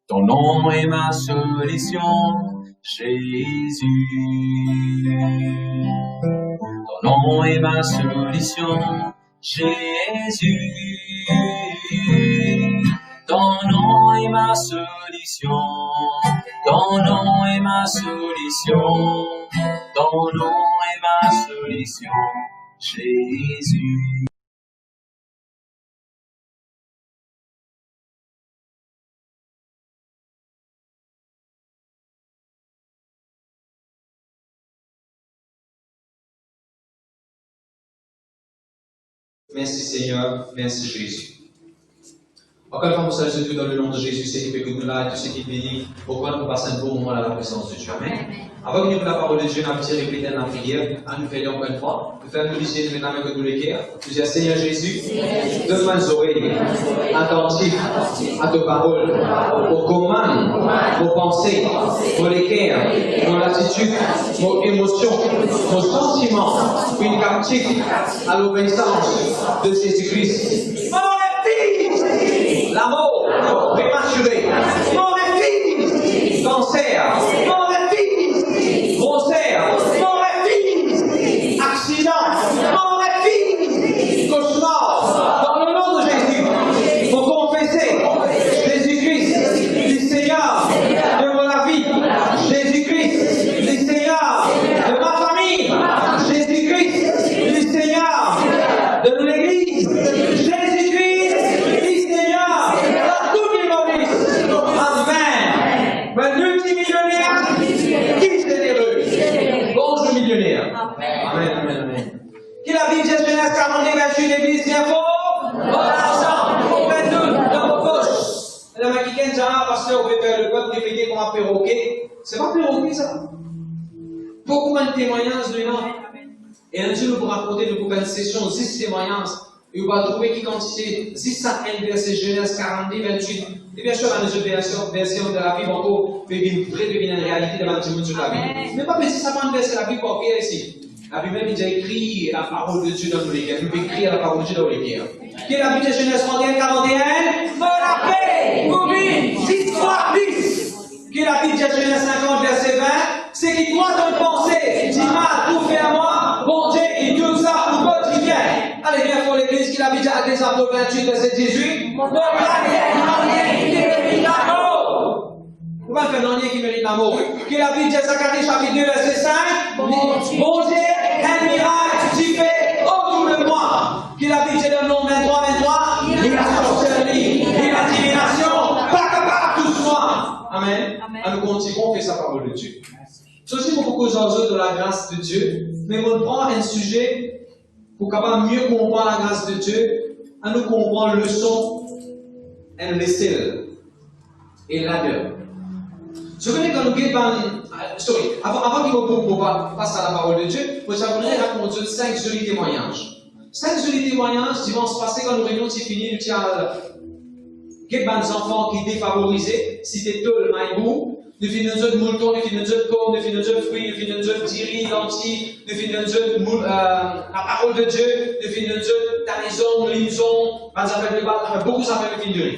Ton nom est ma solution, Jésus. Ton nom est ma solution, Jésus. Ton nom est ma solution. Ton nom est ma solution. Ton nom est ma solution, Jésus. Merci Seigneur, merci Jésus. Encore une fois, nous saluons Dieu dans le nom de Jésus, c'est qui fait que nous là, tout ce qui est béni, pourquoi nous passons un bon moment à la présence de Dieu. Amen. Avant que nous la parole de Dieu, nous allons répéter dans la prière, à nous faire encore une fois, nous faisons nous lycées maintenant avec tous les cœurs. Nous disons Seigneur Jésus, donne-moi les oreilles attentives à tes paroles, aux commandes, aux pensées, aux cœurs, aux attitudes, aux émotions, aux sentiments, puis captifs à l'obéissance de Jésus-Christ. L'amour prématuré, mauvais fils, cancer, mauvais fils, grossesse, mauvais fils, accident, mauvais fils, cauchemar, dans le nom de Jésus, pour confesser Jésus-Christ, le Seigneur de ma vie, Jésus-Christ, le Seigneur de ma famille, Jésus-Christ, le Seigneur de l'Église, Jésus-Christ, le Seigneur. Amen. Multimillionnaire, qui généreux. Bonjour millionnaire. Amen, amen, amen. Qui la Bible dit Genèse 42, 28, l'église vient fort. Votre argent, faites-le dans vos poches. Et le Mexicain dit, parce qu'on veut faire le peuple déféquer comme un perroquet. C'est pas perroquet ça. Beaucoup de témoignages de non. Et un jour, nous vous raconter, nous vous faire une session 10 témoignages. Et vous allez trouver qui quantité 10 à 1 verset Genèse 42, 28. Et bien sûr, dans notre version de la Bible, on peut devenir une réalité devant tout le monde sur la Bible. Mais pas petit savant verset de la Bible pour faire ici. La Bible même déjà écrit la parole de Dieu dans nos cœurs. Nous pouvons écrire la parole de Dieu dans nos cœurs. Qui est la Bible de Genèse 31, 41? For la paix, commune, 10 fois plus. Qui est la Bible de Genèse 50, verset 20? C'est qui toi ton pensée, dis mal, tout fait à moi, bon Dieu, et tout ça, pour votre vient. Allez, viens pour l'église qui l'habite à des apôtres 28, verset 18. Mon qui mérite l'amour. Comment faire non qui mérite l'amour? Qui l'habite à Zacharie, chapitre 2, verset 5. Mon Dieu, un miracle, tu fais autour de moi. Qui l'habite dans le nom 23, 23. Il a sorcellerie, il a divination, pas capable tout moi. Amen. À nous continuons à faire sa parole de Dieu. Ceci pour beaucoup d'enjeux de la grâce de Dieu, mais on prend un sujet pour capable mieux comprendre la grâce de Dieu, à nous comprendre le leçon et le style et l'adeur. Je connais quand nous avant qu'il me passe à la parole de Dieu, je voudrais raconter 5 jolis témoignages. 5 jolis témoignages qui vont se passer quand nous réunions qui finit, nous tiens des enfants qui défavorisés, si c'était tout le maïbou. Nous finissons de mouton, nous finissons de pommes, nous finissons de fruits, nous finissons de diri, lentilles, nous finissons de la parole de Dieu, nous finissons de tanaison, limson, beaucoup s'appellent le fin de riz.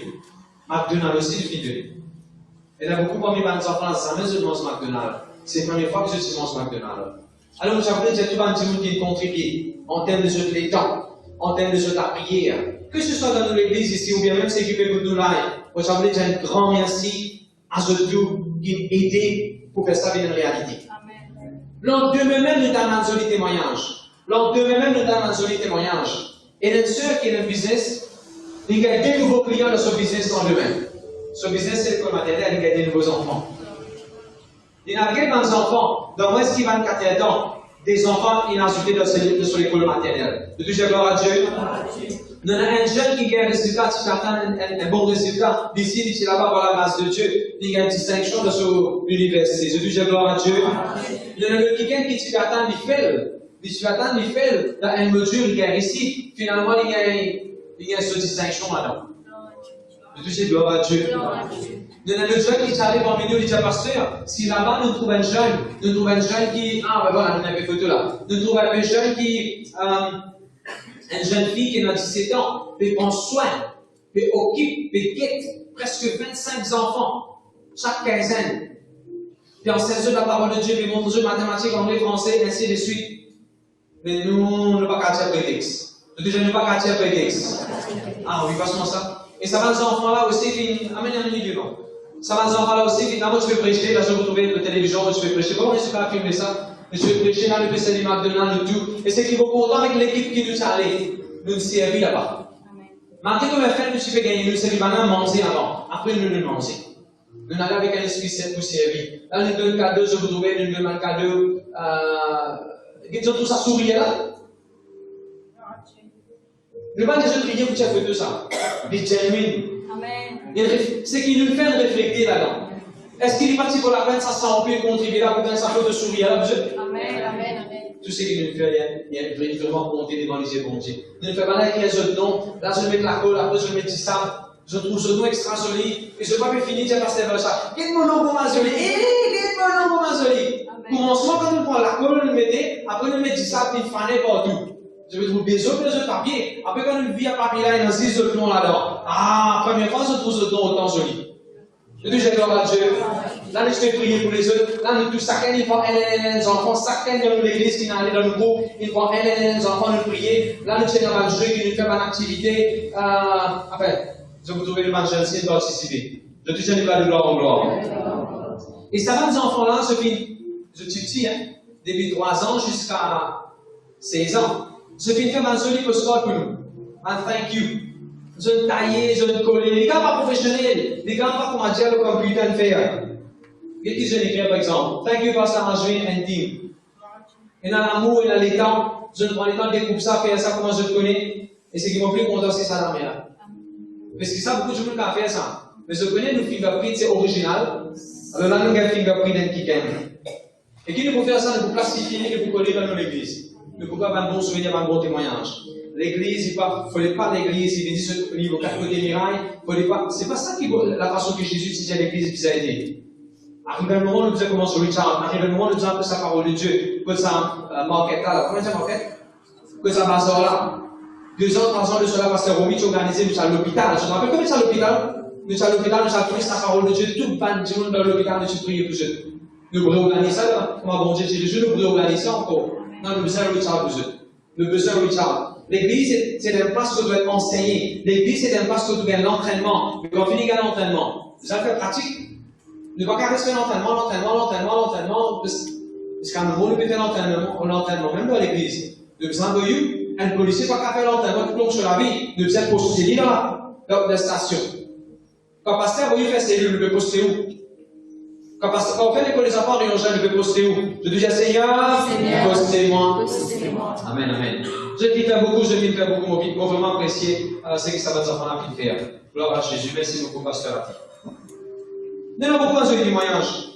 McDonald's aussi le fin de riz. Il y a beaucoup parmi les enfants, jamais je mange McDonald's. C'est la première fois que je mange McDonald's. Alors, nous avons dit tout un petit monde qui contribue en termes de jeu de temps, en termes de jeu de la prière. Que ce soit dans l'église ici ou bien même ceux qui peuvent nous là, nous avons dit un grand merci à ceux qui ont aidé pour faire ça une réalité. L'an demain même, nous avons un joli témoignage. L'an demain même, nous avons un joli témoignage. Et une sœur qui est dans le business, il y a des nouveaux clients dans ce business l'an demain. Ce business, c'est l'école maternelle, il y a des nouveaux enfants. Il y a des enfants, dans moins de 24 ans, des enfants, il y a ajouté dans l'école maternelle. De toujours gloire à Dieu. Nous avons un jeune qui a un résultat, qui attend un bon résultat, d'ici là-bas, par la grâce de Dieu, il y a une distinction dans l'université. De toujours gloire à Dieu. Nous avons quelqu'un qui attend, il fait, dans une mesure, il y a ici, finalement, il y a une distinction là-dedans. De toujours gloire à Dieu. Nous avons le jeune qui arrive parmi nous, il dit pasteur, si là-bas nous trouvons un jeune qui, voilà, on a une photo là, nous trouvons un jeune qui, une jeune fille qui a 17 ans, qui prend soin, qui occupe, qui guette presque 25 enfants. chaque quinzaine. Puis enseigne la parole de Dieu, puis montre mathématiques, anglais, français, ainsi de suite. Mais nous, on ne pas qu'à dire prétexte. Nous déjà ne pas qu'à dire prétexte. Ah oui, passons ça. Et ça va les enfants là aussi, qui amènent un milieu, non? Ça va les enfants là aussi, qui d'abord tu veux prêcher, là je vais retrouver la télévision, tu veux prêcher. Bon, je ne suis pas à filmer ça. Mais tu veux prêcher là, le PC du McDonald's, le tout. Et c'est qui vaut pourtant avec l'équipe qui nous allait, nous servir là-bas. Malgré que mes frères nous suivent gagner, nous servir maintenant manger avant. Après nous nous manger. Nous allons avec un esprit saint pour servir. Là, nous donnons cadeau, je vous trouvez, nous donnons un cadeau. Ils ont tout ça sourire là. Ne pas déjà prier pour faire tout ça. Des genuine. C'est qui nous fait réfléchir là-dedans. Est-ce qu'il est parti pour la peine, ça s'empire, contribuer là, pour que ça fait de sourire là, monsieur? Amen. Tout ce qui nous fait, il y a vraiment monter devant les yeux bon Dieu. Nous ne faisons pas avec les autres noms. Là, je vais mettre la colle, après je vais mettre ça. Je trouve ce nom extra joli. Et je ne vais pas finir, j'ai passé vers ça. Quel mon nom comment joli? Quel mon nom comment joli? Commencement, quand nous prenons la colle, nous mettons, après nous mettons ça, puis faner partout. Je vais trouver des autres papiers. Après, quand nous vit à papier là, il y a 6 autres noms là-dedans. Ah, première fois, je trouve ce nom autant joli. Je dis, j'ai gloire à Dieu. Là, je fais prier pour les autres. Là, nous tous, chacun, il faut les enfants. Chacun dans l'église qui est allé dans le groupe, il faut les enfants nous prier. Là, nous tenons un jeu qui nous fait une activité. Enfin, je vous trouve l'évangéliste de participer. Je dis, je n'ai pas de gloire en gloire. Et ça va, les enfants-là, je suis petit, hein, depuis 3 ans jusqu'à 16 ans. Je viens faire un joli postcard pour nous. Un thank you. Je ne taille, je ne colle. Les gars pas professionnels. Les gars pas comment dire le computer de faire. Qu'est-ce que je n'écris par exemple? Thank you, Pastor Angevin and team. Et dans l'amour et dans les temps, je ne prends le temps de découper ça, faire ça, comment je le connais. Et ce qui m'a plus content, c'est ça dans mes là. Parce que ça, beaucoup de gens qui ont fait ça. Mais je connais le fingerprint, c'est original. Alors là, nous avons un fingerprint d'un kicken. Et qui nous peut faire ça, nous peut plastifier, nous peut coller dans l'église. Nous ne pouvons pas avoir un bon souvenir, un bon témoignage. L'église, il ne fallait pas l'église, il dit au niveau 4 côtés des murailles, c'est pas ça qui est la façon que Jésus utilisait l'église qui a aidé. Arrive un moment où nous avons commencé Richard, arrive un moment où nous avons appris sa parole de Dieu, que ça marquette là, comment ça marquette? Que ça va là. 2 ans, 3 ans de cela, Pasteur Romy, tu organisé, nous sommes à l'hôpital. Je me rappelle comment c'est à l'hôpital? Nous sommes à l'hôpital, nous avons pris sa parole de Dieu, tout le pan du monde dans l'hôpital, nous sommes priés pour eux. Nous réorganisons ça, comment bon Dieu dit les jeux, nous réorganisons encore. Non, le besoin de Richard pour eux. Le besoin de Richard. L'église, c'est un place que tu dois enseigner. L'église, c'est un place que tu dois l'entraînement. Mais quand on finit l'entraînement, vous avez fait pratique. Ne pas qu'à rester l'entraînement. Parce qu'à un moment, nous peut faire l'entraînement, même dans l'église. De besoin de un policier pas qu'à faire l'entraînement tout le long sur la vie. De besoin de poster dans la station. Quand pasteur, vous fait cellule, le poster où? Quand on fait l'école des enfants, je vais poster où? Je dis, Seigneur, postez-moi. Amen. Je t'y fais beaucoup, mon vie, vraiment apprécié ce que ça va nous apprendre à faire. Gloire à Jésus, merci beaucoup, pasteur. Nous avons beaucoup de témoignages.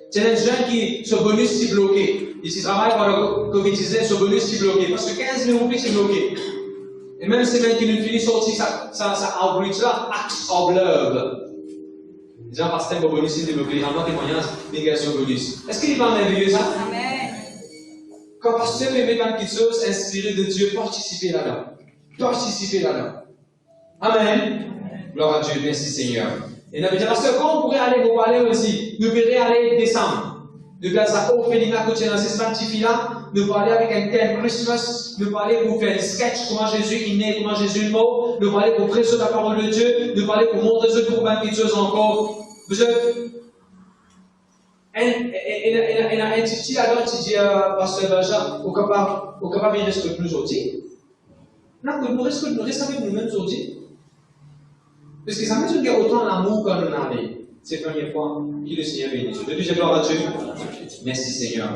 C'est des jeunes qui, ce bonus, c'est bloqué. Ils travaillent par le Covid-19, ce bonus, c'est bloqué. Parce que 15 000 roupies, c'est bloqué. Et même ces mecs qui nous finissent sortir ça outreach là, Acts of Love. Les gens pasteur pour bonus, c'est débloqué. J'en ai témoignage, négation bonus. Est-ce qu'il est pas merveilleux ça? Amen. Quand pasteur fait mettre quelque chose, inspiré de Dieu, participez là-dedans. Amen. Gloire à Dieu, merci Seigneur. Et nous avons dit, pasteur, quand on pourrait aller vous parler aussi, nous pourrions aller décembre. Nous placer à Ophélia, côté dans ces sanctifiés là, nous parler avec un thème Christmas, nous parler pour faire un sketch, comment Jésus est né, comment Jésus est mort, nous parler pour prêcher la parole de Dieu, nous parler pour montrer ce pour quelque chose encore. Vous êtes, il a un petit là-dedans qui dit, pasteur Benjamin, au capable, il reste plus aujourd'hui. Là, nous restons avec nous-mêmes aujourd'hui. Parce que ça veut dire qu'il y a autant d'amour quand nous avons. C'est la première fois que le Seigneur bénit. Je dis gloire à Dieu. Merci Seigneur.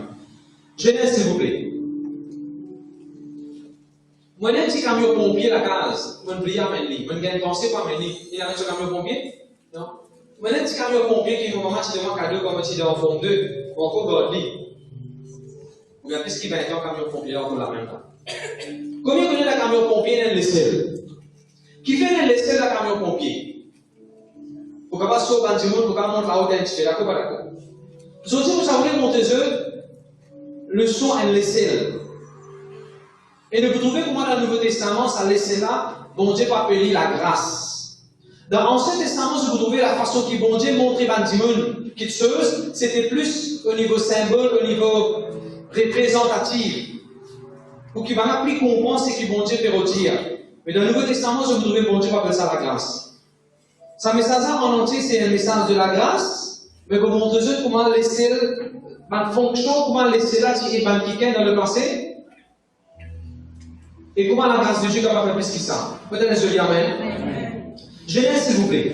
Genèse, s'il vous plaît. Moi, j'ai un petit camion pompier à la case. Moi, je ne pas mener. Moi, je ne pensais pas mener. Il y a un petit camion pompier? Non. Moi, j'ai un petit camion pompier qui est au moment où tu demandes cadeau comme tu es en forme 2. On peut godly. Vous regardez ce qui va être un camion pompier là pour la même temps. Combien connaît le camion pompier dans l'aisselle? Qui fait dans l'aisselle le camion pompier? Pour qu'on passe au bâtiment, pour qu'on monte la haute identité, d'accord, pas d'accord. Aujourd'hui, vous savez monter le son et l'aisselle. Et vous trouvez comment dans le Nouveau Testament, ça laissait là, bon Dieu peut appeler la grâce. Dans l'Ancien Testament, si vous trouvez la façon qui bon Dieu montrait Van Dimoun, quelque chose, c'était plus au niveau symbole, au niveau représentatif. Pour qu'il va plus comprendre ce que bon Dieu peut redire. Mais dans le Nouveau Testament, si vous trouvez bon Dieu, on appelle ça la grâce. Ce message en entier, c'est un message de la grâce, mais vous montrez comment laisser la fonction, comment laisser là, qui est dans le passé, et comment la grâce de Dieu est capable de faire plus que ça. Peut-être que je dis Amen. Genèse, s'il vous plaît.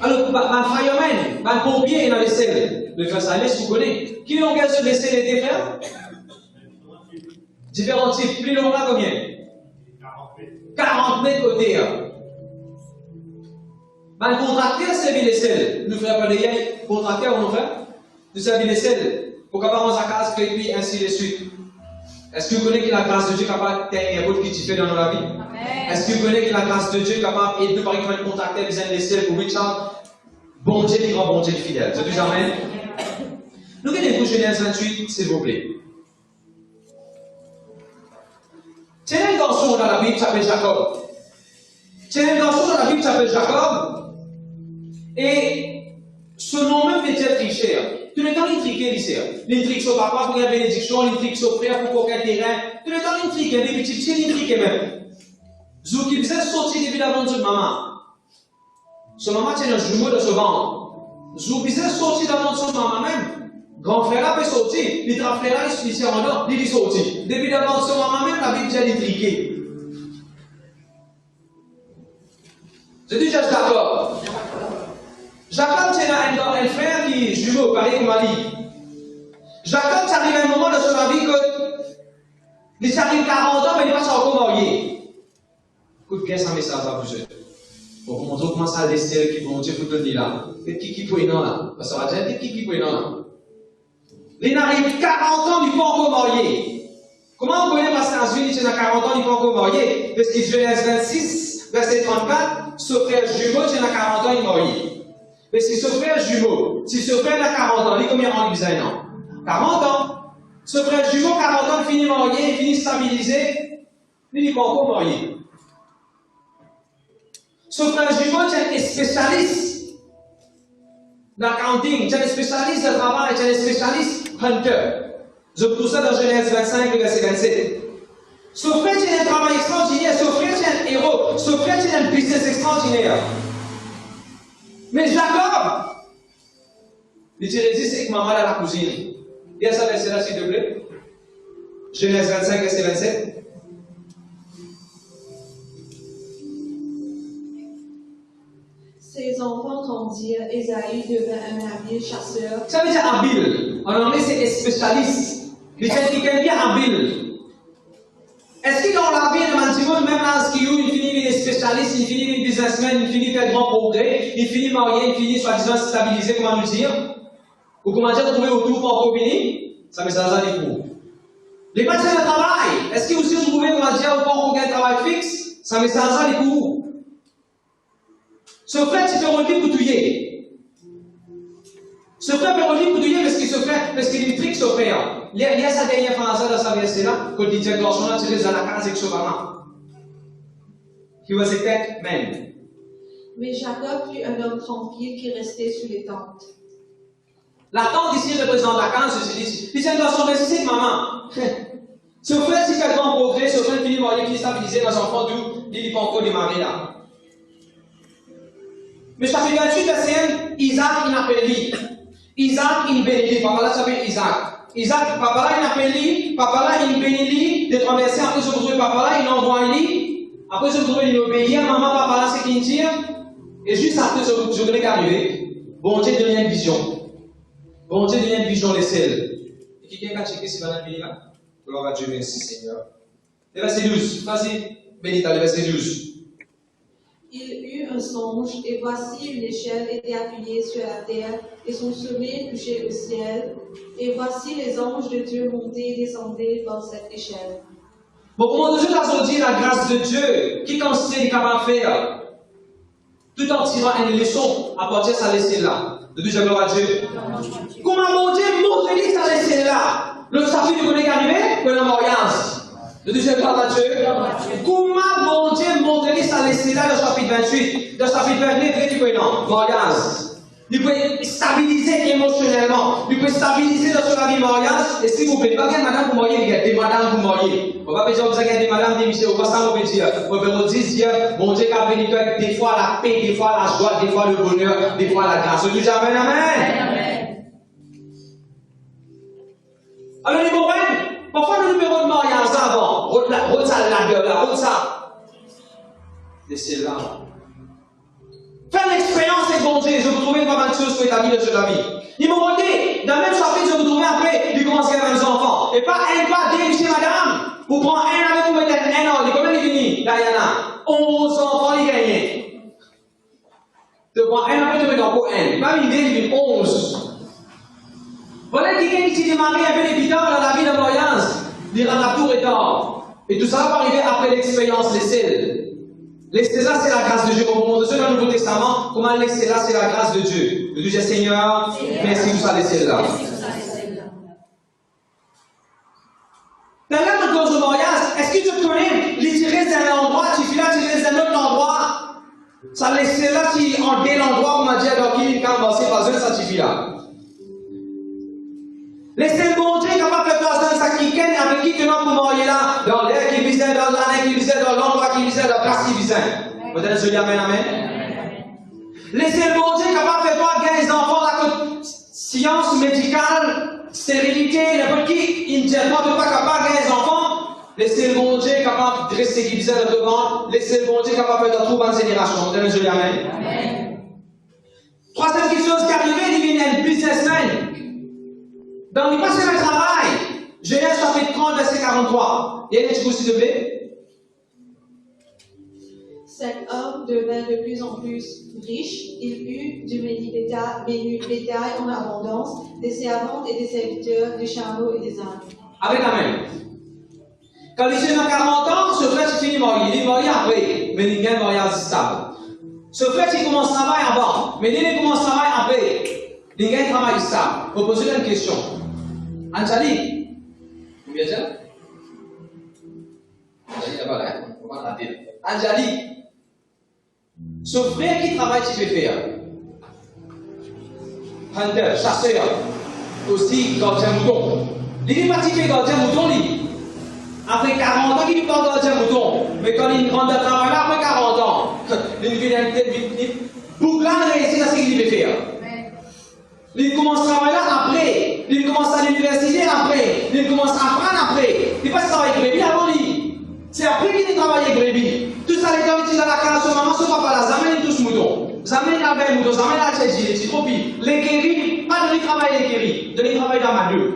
Alors, ma fireman, ma pompier et ma vaisselle. Le frère Salès, vous connaissez. Qui longueur de vaisselle et des frères? Différents types. Plus long là, combien? 40 mètres côté. Le contracteur, c'est la vaisselle. Nous frères pas de gain. Contracteur, on fait. Nous savons la vaisselle. Pour qu'après on s'accase, et puis ainsi de suite. Est-ce que vous connaissez que la grâce de Dieu est capable de faire un rôle qui fait dans notre vie? Est-ce que vous connaissez que la grâce de Dieu est capable de par exemple contacter les uns les pour Richard? Bon Dieu, il grand bon Dieu fidèle. Je dis Amen. Nous regardons Genèse 28, s'il vous plaît. Tiens un garçon dans la Bible qui s'appelle Jacob. Tiens un garçon dans la Bible qui s'appelle Jacob. Et son nom même était tricheur. Tout le temps, il triquait lycée. Il trique son papa pour une bénédiction, il trique son frère pour aucun terrain. Tout le temps, il triquait. Des petits petits, il triquait même. Zou qui faisait sortir depuis la ventre de maman. Son maman tient un jumeau de son ventre. Zou faisait sortir de la ventre de son maman même. Grand frère là peut sortir. Les trois frères là, ils se en dehors, ils sortent. Depuis la ventre de son maman même, la Bible dit qu'il triquait. Je dis Jacob. Jacob tient un frère qui est jumeau, pareil comme Ali. Jacob, ça arrive à un moment de son vie que il arrive 40 ans, mais il n'est pas encore marié. Écoute bien ça message à vous. Pour vous montrer comment ça laisser qui vont Dieu pour te dire là. Qui peut y là? Ça va dire qui peut y là? Il arrive 40 ans, il n'est pas encore marié. Comment on connaît parce qu'en Suisse, il a 40 ans, il n'est pas encore marié? Parce que Genèse 26, verset 34, ce frère jumeau, il a 40 ans, il est marié. Mais si ce frère jumeau, si ce frère a 40 ans, il est combien ans, il a 40 ans. Ce frère jumeau, 40 ans, il finit marié, il finit stabilisé, il n'est pas encore marié. Ce frère jumeau, c'est un spécialiste d'accounting, c'est un spécialiste de travail, c'est un spécialiste hunter. Je vous trouve ça dans Genèse 25, verset 27. Ce frère, c'est un travail extraordinaire, ce frère, c'est un héros, ce frère, c'est un business extraordinaire. Mais Jacob, il dit c'est que maman a la cousine. Il y a ça verset là, s'il te plaît. Genèse 25, verset 27. Ses enfants grandirent, Ésaü devint un habile chasseur. Ça veut dire habile. En anglais, c'est spécialiste. Il dit quelqu'un bien habile. Est-ce que dans la vie de Mantimon, même là, il finit d'être spécialiste, il finit d'être businessman, il finit de faire grand progrès, il finit marié, il finit soi-disant stabilisé, comment nous dire? Ou comment dire, trouver autour pour combiner? Ça met ça dans les cours. Les médecins de travail, est-ce que vous aussi trouvez comment dire, pour un travail fixe? Ça met ça dans les cours. Ce frère, tu peux relever pour tuer. Ce frère peut relever pour tuer parce qu'il trique ce frère. Il y a sa dernière phrase dans sa verset là, quand il dit que garçon là, tu es dans la case avec son maman. He was a dead man. Mais Jacob fut un homme tranquille qui restait sous les tentes. La tente ici représente la case, je dis. Il dit un garçon, mais c'est maman. Ce frère, c'est qu'un grand progrès, ce frère finit marié, finit stabilisé dans son enfant, d'où il n'est pas encore démarré là. Mais chapitre 28, verset 1, Isaac, il appelle lui. Isaac, il bénit. Papa là, s'appelle Isaac. Isaac, papa là, il appelle lui. Papa là, il bénit lui. De traverser, après se retrouver papa là, il envoie lui. Après se retrouver, il obéit. Maman, papa là, c'est qui tire. Et juste après, je voudrais qu'arriver. Bon Dieu devient une vision. Bon Dieu devient une vision, les sels. Et quelqu'un va checker si va dans le pays là? Gloire à Dieu, merci Seigneur. Le verset 12. Vas-y, bénita, le verset 12. Il eut un songe, et voici une échelle était appuyée sur la terre, et son sommet touchait au ciel. Et voici les anges de Dieu montaient et descendaient dans cette échelle. Bon, comment Dieu t'a dit la grâce de Dieu, qui consiste est capable de faire, tout en tirant une leçon à partir de sa laissée là. De Dieu, gloire à Dieu. Comment mon Dieu montre que ça laissée là? Le salut du collègue arrivé, que le mariage. Le deuxième gloire à Dieu. Comment bon Dieu montrer ça laisser là le chapitre 28, le chapitre 29, tu peux non, mariage. Il peut stabiliser émotionnellement, il peut stabiliser dans la vie mariage. Et s'il vous plaît, pas qu'il y a madame pour marier, il y a des madames pour marier. On va pas dire que vous avez des madames, des messieurs, on va ça, on peut dire. On peut dire, bon Dieu qui a béni toi, des fois la paix, des fois la joie, des fois le bonheur, des fois la grâce. On dit amen, amen. Alors, les bons parfois le numéro de mariage avant, route ça là, route ça. Laissez là. Faites l'expérience avec bon Dieu, je vous trouvez pas mal de choses sur la vie de la vie. Il m'a monté, dans le même chapitre, je vous trouvez après, il commence à avoir des enfants. Et pas un, pas deux, monsieur, madame. Vous prenez un avec vous, mettez un an. Combien il finit, Diana? 11 enfants, il gagne. Tu prends un avec vous, mettez pour un. Pas une idée, il finit 11. Voilà quelqu'un qui s'est démarré un peu d'évident dans la vie de mariage. Il rend la tour et tard. Et tout ça va arriver après l'expérience, les celles. L'excellence, c'est la grâce de Dieu. On vous montre dans le Nouveau Testament comment l'excellence, c'est la grâce de Dieu. Le Dieu Seigneur, merci pour ça, l'excellence. Dans la cause de mariage, est-ce que tu connais les tirer d'un endroit, tu fais là, tu restes d'un autre endroit? Ça l'excellence, tu en dès l'endroit où on m'a dit alors qu'il quand on va pas ça, tu fais là. Laissez le bon Dieu capable de faire ça qui ken avec qui tu n'as pour marier là, dans l'air qui visait, dans l'année qui visait, dans l'endroit qui visait, dans la place qui visait. Peut-être je dis amen, amen. Laissez le bon Dieu capable de faire toi gagner des enfants la science médicale, stérilité, n'importe qui, immédiatement ne pas capable de gagner des enfants. Laissez le bon Dieu capable de dresser qui visait dans le devant. Laissez le bon Dieu capable de faire trouver une génération. Peut-être je dis amen. Troisième chose qui est arrivée, il y a une businessman. Dans le passé le travail, Genèse chapitre 30, verset 43. Il y a une petite s'il te plaît. Cet homme devint de plus en plus riche. Il eut du bétail en abondance, des servantes et des serviteurs, des chameaux et des ânes. Avec la main. Quand il est dans 40 ans, ce frère il finit marié. Il est marié après, mais il gagne mariage stable. Ce frère il commence à travailler avant, mais il commence à travailler après. Il gagne travail stable. Vous posez une question. Anjali, combien de temps? Anjali d'abord, hein? Comment la dire? Anjali, ce frère qui travaille, tu fais faire. Hunter, chasseur, aussi gardien mouton. Il est parti faire gardien mouton, lui. Après 40 ans, il n'est pas gardien mouton. Mais quand il rentre dans le travail là, après 40 ans, il vient pour là, réussir à ce qu'il veut faire. Il commence à travailler là après. Il commence à l'université après. Il commence à apprendre après. Il passe à travailler avec bébé avant lui. C'est après qu'il travaille avec bébé. Tout ça, les gens qui sont dans la case de maman, ce papa là, zamène tous moutons. Zamène la belle mouton, zamène la tête, c'est trop pire. Les guéris, pas de travail les guéris, de travail dans ma deux.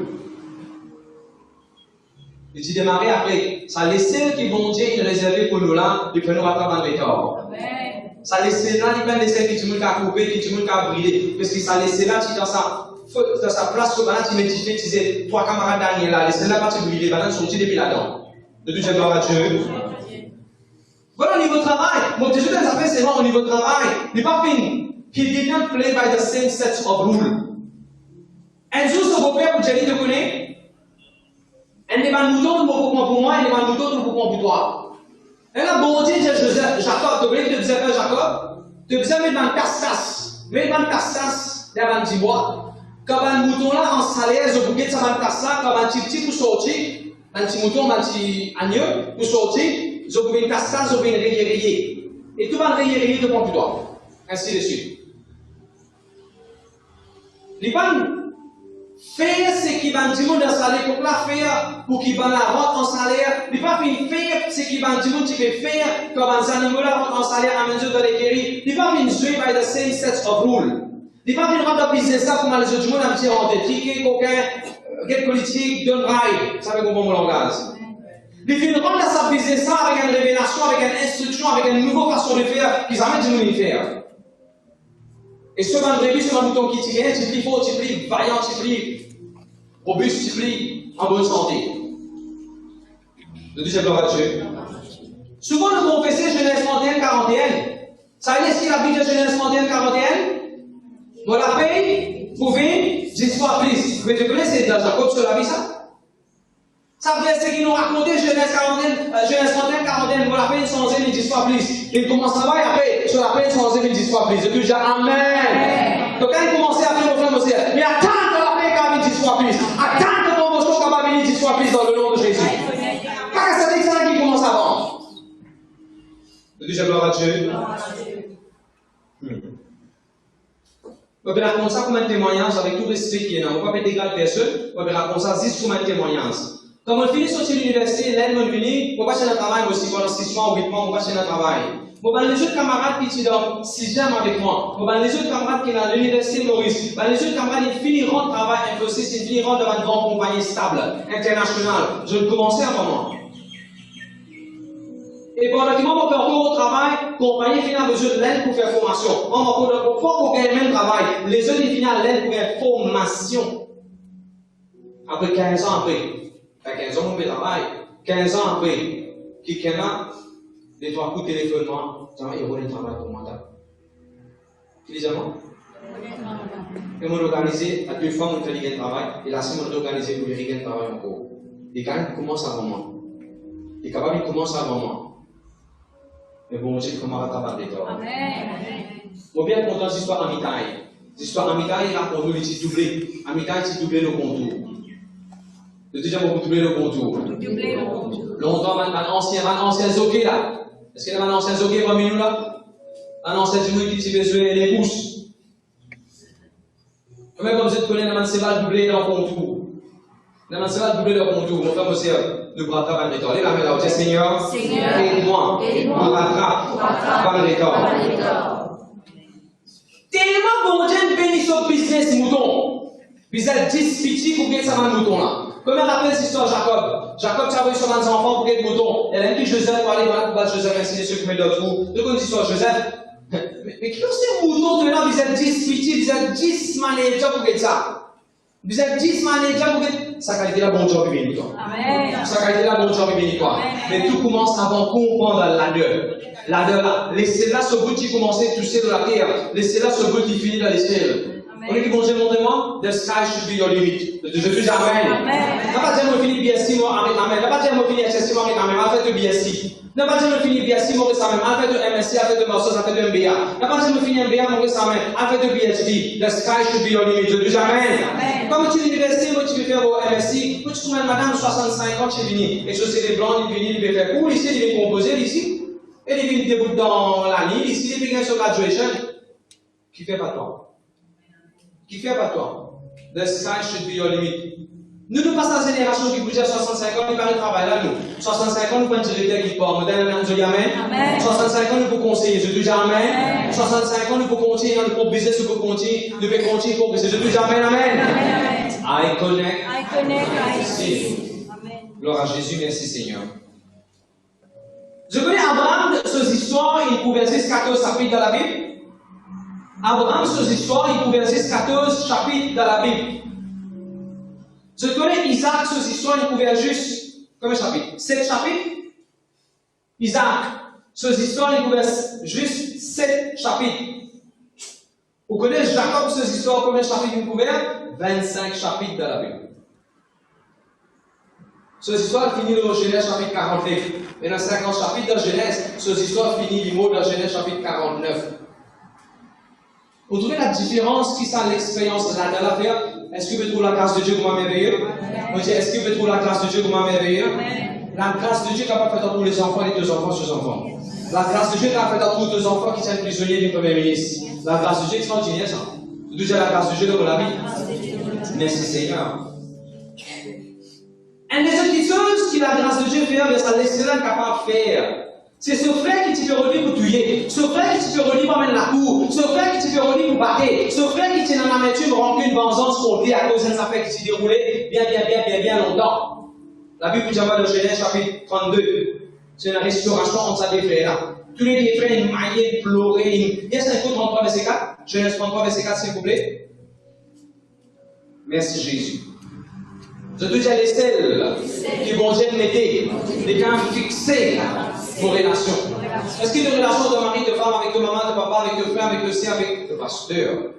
Il dit démarrer après. Ça laisse qui bon Dieu il réservé pour nous là, il peut nous rattraper dans les corps. Ça laisse là, il peut laisser qui tout le monde a coupé, qui tout le monde a brûlé. Parce que ça laisse là, tu dans sa place, tu mets, tu disais, trois camarades Daniel là, laisse là, tu brûler, maintenant, sorti depuis là-dedans. De Dieu, gloire à Dieu. Voilà au niveau du travail. Mon Dieu, ça fait c'est bon au niveau du travail. Il n'est pas fini. He did not play by the same sets of rules. Un jour, ce beau-père, vous avez te connaît. Elle n'est pas un mouton pour moi, elle n'est pas un mouton pour toi. Elle a bon Dieu, Jacob, tu connais, tu disais pas Jacob, tu disais mettre dans le casse-casse. Mettre dans le casse-casse, il y a un petit bois. Quand un mouton là, en salaire, je vous guette ça dans le casse-casse, quand un petit pour sortir, un petit mouton, un petit agneau pour sortir, je vous mets une casse-casse, je vous mets une rayée. Et tout va rayer devant toi. Ainsi de suite. Les pannes. Faire ce qui va dire dans salaire pour la faire pour qu'il va la rendre en salaire. Il va faire ce qui va dire tu peux faire comme un animal la rendre en salaire à mesure de les guérir. Il va jouer by the same sets of rules. Il va venir rendre business ça comme les autres gens un petit rentré, ticket, coquin, guette politique, donne rail. Ça veut comprendre mon langage. Il vient rendre sa business ça avec une révélation, avec une instruction, avec une nouvelle façon de faire qu'ils amènent du monde à faire. Et ce vendredi, c'est un mouton qui tient, tu pries fort, tu pries vaillant, tu pries robuste, tu pries en bonne santé. Le deuxième gloire à Dieu. Souvent, nous confessons Genèse 31, 41. Ça veut dire ce qu'il a dit de Genèse 31, 41? Vous la paix, vous pouvez, 10 fois plus. Vous te connaissez dans Jacob sur la vie, ça? Ça veut dire ce qu'ils nous racontaient, Genèse 31, 40, il vaut la peine 100 000 10 fois plus. Il commence à travailler après, sur la peine 100 000 10 fois plus. Je dis Amen. Donc quand il commençait à faire le frère aussi, mais attends que la paix va 10 fois plus. Attends que ton motion va venir 10 fois plus dans le nom de Jésus. Pas que ça dit ça qui commence avant. Je dis gloire à Dieu. On va raconter ça comme un témoignage avec tout respect qui est là. On va pas mettre d'égal personne. On va raconter ça juste comme un témoignage. Quand on finit sortir de l'université, l'aide on finit, on va chercher un travail aussi pendant 6 mois ou 8 mois, on va chercher un travail. Bon, ben, les autres camarades qui sont dans 6e avec moi, bon, ben, les autres camarades qui sont dans l'université Maurice, ben, les autres camarades, ils finiront de travail Infosys, ils finiront dans une grande compagnie stable, internationale. Je vais commencer à un moment. Et pendant qu'ils vont faire au travail, compagnie finit à besoin de l'aide pour faire formation. On va pour gagner le même travail. Les autres, ils finissent à l'aide pour faire formation. Après 15 ans après. 15 ans, on fait travail. 15 ans après, qui est là, les 3 coups de téléphone, il y a un travail pour moi. Tu dis moi? Et on organisé, à 2 fois, on fait le travail, et là, si on organisé pour le travail encore. Les gars, ils commencent avant moi. Les capables, ils commencent avant moi. Mais bon, j'ai comment rattraper les torts. Moi, bien content de l'histoire Amitaï. L'histoire Amitaï, il a pour nous, il s'est doublé. Amitaï, il s'est doublé le contour. Le deuxième, on va doubler le contour. Longtemps, un ancien zoké là. Est-ce qu'il y a un ancien zoké parmi nous là? Un ancien zoké qui besoin les pousses. Même comme vous connaissez, un va doubler le contour. Un va doubler le contour. Mon frère, aussi, nous bras par le temps. Les mains là, Seigneur, aide-moi. Rattrape par le temps. Tellement bon Dieu bénit son business mouton. Vous êtes 10 petits pour que ça va mouton là. Comment on appelle cette histoire Jacob? Jacob, tu as vu sur un enfant pour qu'il mouton. Elle a dit Joseph pour aller voir battre Joseph, ainsi de ceux qui mettent le trou. De quoi l'histoire Joseph? Mais qui ont ces moutons maintenant? Vous êtes 10 petits, vous êtes 10 managers pour que ça. Vous êtes 10 managers pour que ça a été la bonne job béni toi. Ça a été la bonne job béni toi. Mais tout commence avant qu'on prend dans l'adeur. L'adeur là. Laissez-la ce bout qui commençait à toucher de la terre. Laissez-la ce bout qui finit dans les ciels. On est qui bon Dieu, montrez-moi, the sky should be your limit. Je dis Amen. N'a pas dire, moi, finis BSC, moi, avec Amen. N'a pas dire, moi, finis HSC, moi, avec Amen. En fait, de BSC. N'a pas dire, moi, finis BSC, moi, avec Amen. En fait, de MSC, en fait, de Masters, en fait, de MBA. N'a pas dire, moi, finis MBA, moi, avec Amen. En fait, de PhD. The sky should be your limit. Je dis Amen. Comme tu es à l'université, moi, tu veux faire au MSC, moi, tu trouves une madame de 65 ans, tu es venu. Et je sais, les blancs, ils viennent, ils viennent faire cours ici, ils viennent composer ici. Et ils viennent débouter dans la ligne ici, ils viennent sur graduation. Qui fait pas toi? Qui fait pas toi? The sky should be your limit. Nous passons la génération qui bouge à 65 ans, nous parlons de travail là, nous. 65 ans, nous prenons directeur qui part. Nous disons Amen. 65 ans, nous pouvons conseiller. Je dis Amen. 65 ans, nous pouvons continuer dans le business, nous pouvons continuer. Nous pouvons continuer pour business. Je dis Amen. I connect. I receive. Gloire à Jésus, merci Seigneur. Je connais Abraham, ces histoires, il pouvait dire 14 chapitres dans la Bible. Abraham, ces histoires, il pouvait dire 14 chapitres dans la Bible. Je connais Isaac, ces histoires, il pouvait juste, combien de chapitres? 7 chapitres. Isaac, ces histoires, il pouvait juste 7 chapitres. Vous connaissez Jacob, ces histoires, combien de chapitres il pouvait? 25 chapitres dans la Bible. Ces histoires finissent dans Genèse chapitre 49. Et dans 50 chapitres de Genèse, ces histoires finissent les mots dans Genèse chapitre 49. Vous trouvez la différence qui sont l'expérience de la faire? Est-ce que vous trouvez la grâce de Dieu comme merveilleux? Est-ce que vous trouvez la grâce de Dieu comme merveilleux? La grâce de Dieu qui n'a pas fait dans tous les enfants, les 2 enfants, 2 enfants. La grâce de Dieu qui a fait dans tous les 2 enfants qui sont prisonniers du Premier ministre. La grâce de Dieu extraordinaire, ça. Vous dites la grâce de Dieu dans la vie. Merci Seigneur. Une des petites choses que la grâce de Dieu fait, mais ça laisse cela capable de faire. C'est ce frère qui te fait relire pour tuer. Ce frère qui te fait relire pour mettre la cour. Ce frère qui te fait relire pour battre. Ce frère qui te dans l'amertume, rancune, vengeance contre lui à cause d'une affaire qui s'est déroulée bien longtemps. La Bible dit dans Genèse chapitre 32. C'est une restauration entre ces deux frères-là. Tous les deux frères, ils maillaient, ils pleuraient. Yes, un coup 33 verset 4. Genèse 33 verset 4, s'il vous plaît. Merci Jésus. Je te dis à les celles qui vont Dieu mettre des cas fixés vos relations. Est-ce qu'il y a une relation de mari, de femme, avec de maman, de papa, avec de frère, avec de sœur, avec de pasteur?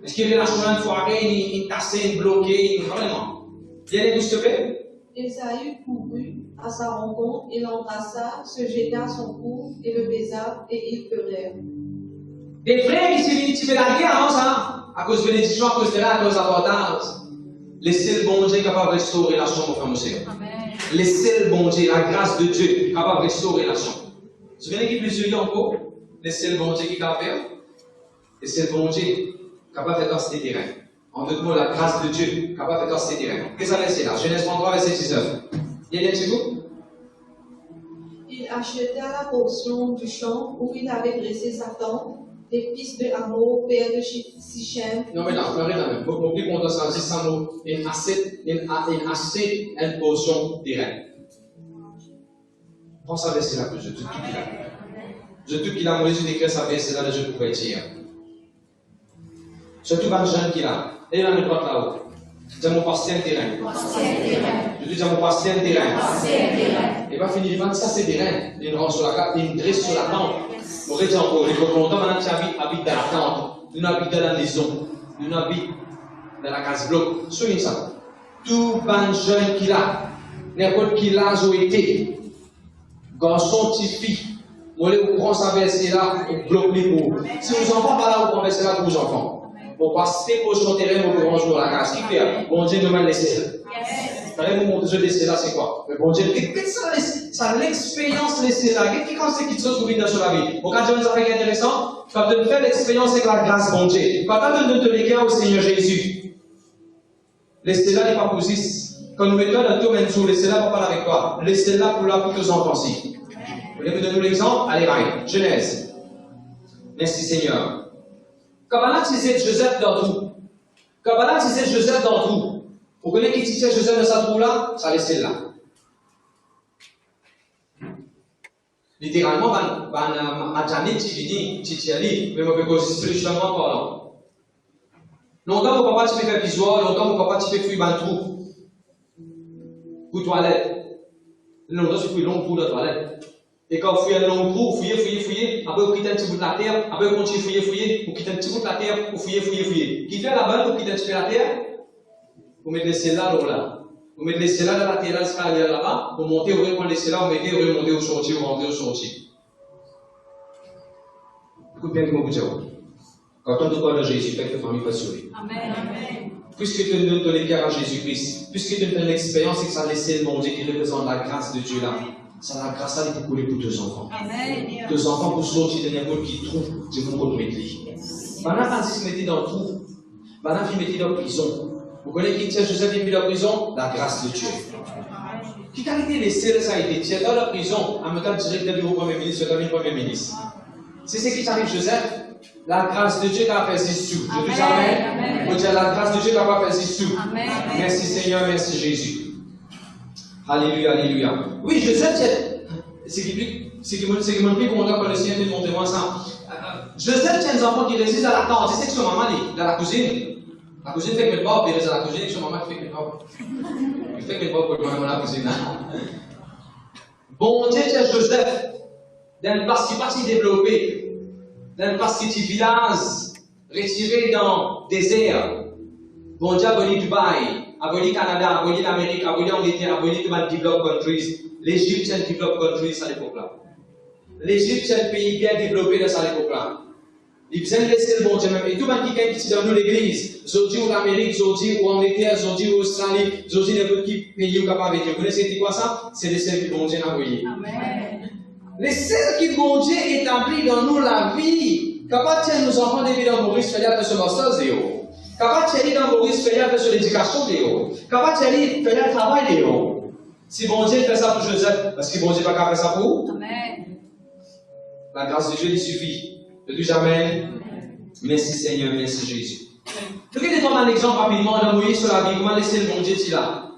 Est-ce qu'il y a une relation foirée, une tassée, une bloquée, vraiment? Bien, s'il te plaît? Ésaü courut à sa rencontre et l'embrassa, se jeta à son cou et le baisa, et ils pleurèrent. Des frères qui se la guerre avant ça, à cause de bénédiction, à cause de la, à cause d'importance. Laissez le bon Dieu capable de restaurer la relation, mon frère, monsieur. Laissez le bon Dieu, la grâce de Dieu capable de restaurer la relation. Vous vous souvenez qu'il y a plusieurs encore? Laissez le bon Dieu qui est capable de faire. Laissez le bon Dieu capable de faire dans ces terrains. En d'autres mots, la grâce de Dieu capable de faire dans ces terrains. Qu'est-ce que ça veut dire là? Genèse 33, verset 19. Il y a des petits bouts? Il acheta la portion du champ où il avait dressé sa tente, les fils de Hamor, père de Sichem. Non, mais non, regardez là même. Pour plus qu'on ça dit ça, il achète une portion de terrain. Prends ça verset là que je te dis. Je te dis qu'il a mouru d'écrire ça verset là, je pouvais dire. Surtout pas le jeune qui a. Et là, ne pas là-haut. J'ai mon pasteur un terrain. Je dis, j'ai mon pasteur un terrain. Et pas finir, il va dire, ça c'est terrain. Il rentre sur la carte, il dresse sur la tente. On va dire encore, il faut qu'on entende maintenant, tu habites dans la tente. Nous habitons dans la maison. Nous habitons dans la case bloc. Souvenez ça. Tout ban jeune qu'il a, n'importe qui l'a été, garçon, petite fille, vous prenez ça verset là, vous bloquez les mots. Si vos enfants pas là, vous prenez verset là pour vos enfants. Pour passer pour son terrain, vous pouvez jouer la case. Qui fait? Bon Dieu nous mène laisser là. Vous allez vous montrer le laisser là, c'est quoi? Le bon Dieu, qu'est-ce que ça l'expérience laisser là? Qu'est-ce que c'est qui se trouve dans la vie? Au cas où ça fait intéressant, tu vas te faire l'expérience avec la grâce, bon Dieu. Pas de te léguer au Seigneur Jésus. Laissez là n'est pas pour 6. Quand nous mettons dans tout même jour, laissez là pour parler avec toi. Laissez là pour tes enfants aussi. Vous voulez vous donner l'exemple? Allez, Marie. Genèse. Merci Seigneur. Kabbalah disait Joseph dans tout. Kabbalah disait Joseph dans tout. Vous connaissez qui disait Joseph dans sa trou là? Ça laissez là. Littéralement, Madjani, Tivini, Titiali, mais on peut aussi spirituellement parlant. Longtemps, mon papa, tu peux faire visuel, longtemps, mon papa, tu peux fuir dans le trou. Pour toilette. Longtemps, tu fouilles long trou dans la toilette. Et quand vous fouillez un long trou, vous fouillez, après vous quittez un petit bout de la terre, après vous continuez fouiller, vous quittez un petit bout de la terre, vous fouillez. Qui fait là-bas, vous quittez un petit peu la terre, vous mettez laissez là, là. Vous mettez laissez là, dans la terre, là-bas, vous montez, vous remontez laissez là, vous mettez, vous remontez au sorti, vous rentrez au sorti. Écoute bien comment vous dites. Quand on te parle de Jésus, faites que la famille fasse sourire. Amen. Puisque tu donnes ton écart à Jésus-Christ, puisque tu donnes l'expérience et que ça laisse le monde qui représente la grâce de Dieu là. Ça la grâce à pour couler pour deux enfants. Amen. Deux enfants pour sortir de n'importe qui trouve, je vous remettre lui. Pendant Francis mettait dans le trou, pendant qu'il mettait dans la prison. Vous connaissez qui tient Joseph est mis dans la prison? La grâce de Dieu. Qui a été laissé, ça a été tiré dans la prison, en même temps directeur du Premier ministre, le Premier ministre. C'est ce qui t'arrive, Joseph. La grâce de Dieu qui a fait ses sous. Je dis Amen. Vous dire la grâce de Dieu qui a fait ses sous. Merci Seigneur, merci Jésus. Alléluia, alléluia. Oui, Joseph, c'est qui me plus content quand le Seigneur te montre moi ça. Joseph tient des enfants qui résident à la tente. C'est que son maman est dans la cuisine. La cuisine fait que mes parents, il reste à la cuisine et son maman fait que mes parents. Il fait que mes parents pour le la cuisine. Bon Dieu, tient Joseph dans une partie développée, dans une partie du village, retiré dans le désert. Bon Dieu, aboli Dubaï. Aboli Canada, aboli l'Amérique, aboli Angleterre, aboli tout le developed countries. L'Égypte, c'est un developed countries à l'époque-là. L'Égypte, c'est un pays bien développé dans cette époque-là. Il vient de laisser le bon Dieu même. Et tout le monde qui est dans nous l'église, Zodi ou l'Amérique, Zodi ou Angleterre, Zodi ou Australie, Zodi n'importe qui pays ou capable de dire. Vous connaissez quoi ça? C'est les seuls qui bon Dieu n'a envoyé. Amen. Les seuls qui bon Dieu établit dans nous la vie, capable de nous enfants depuis dans Maurice, faire de ce master zéro. Capable de dans Maurice, faire de l'éducation zéro. Capable de faire le travail zéro. Si bon Dieu fait ça pour Joseph, parce que bon Dieu n'est pas capable de faire ça pour vous? Amen. La grâce de Dieu lui suffit. Je dis Amen. Merci Seigneur, merci Jésus. Regardez un exemple rapidement de Moïse sur la vie. Comment laisser le bon Dieu là?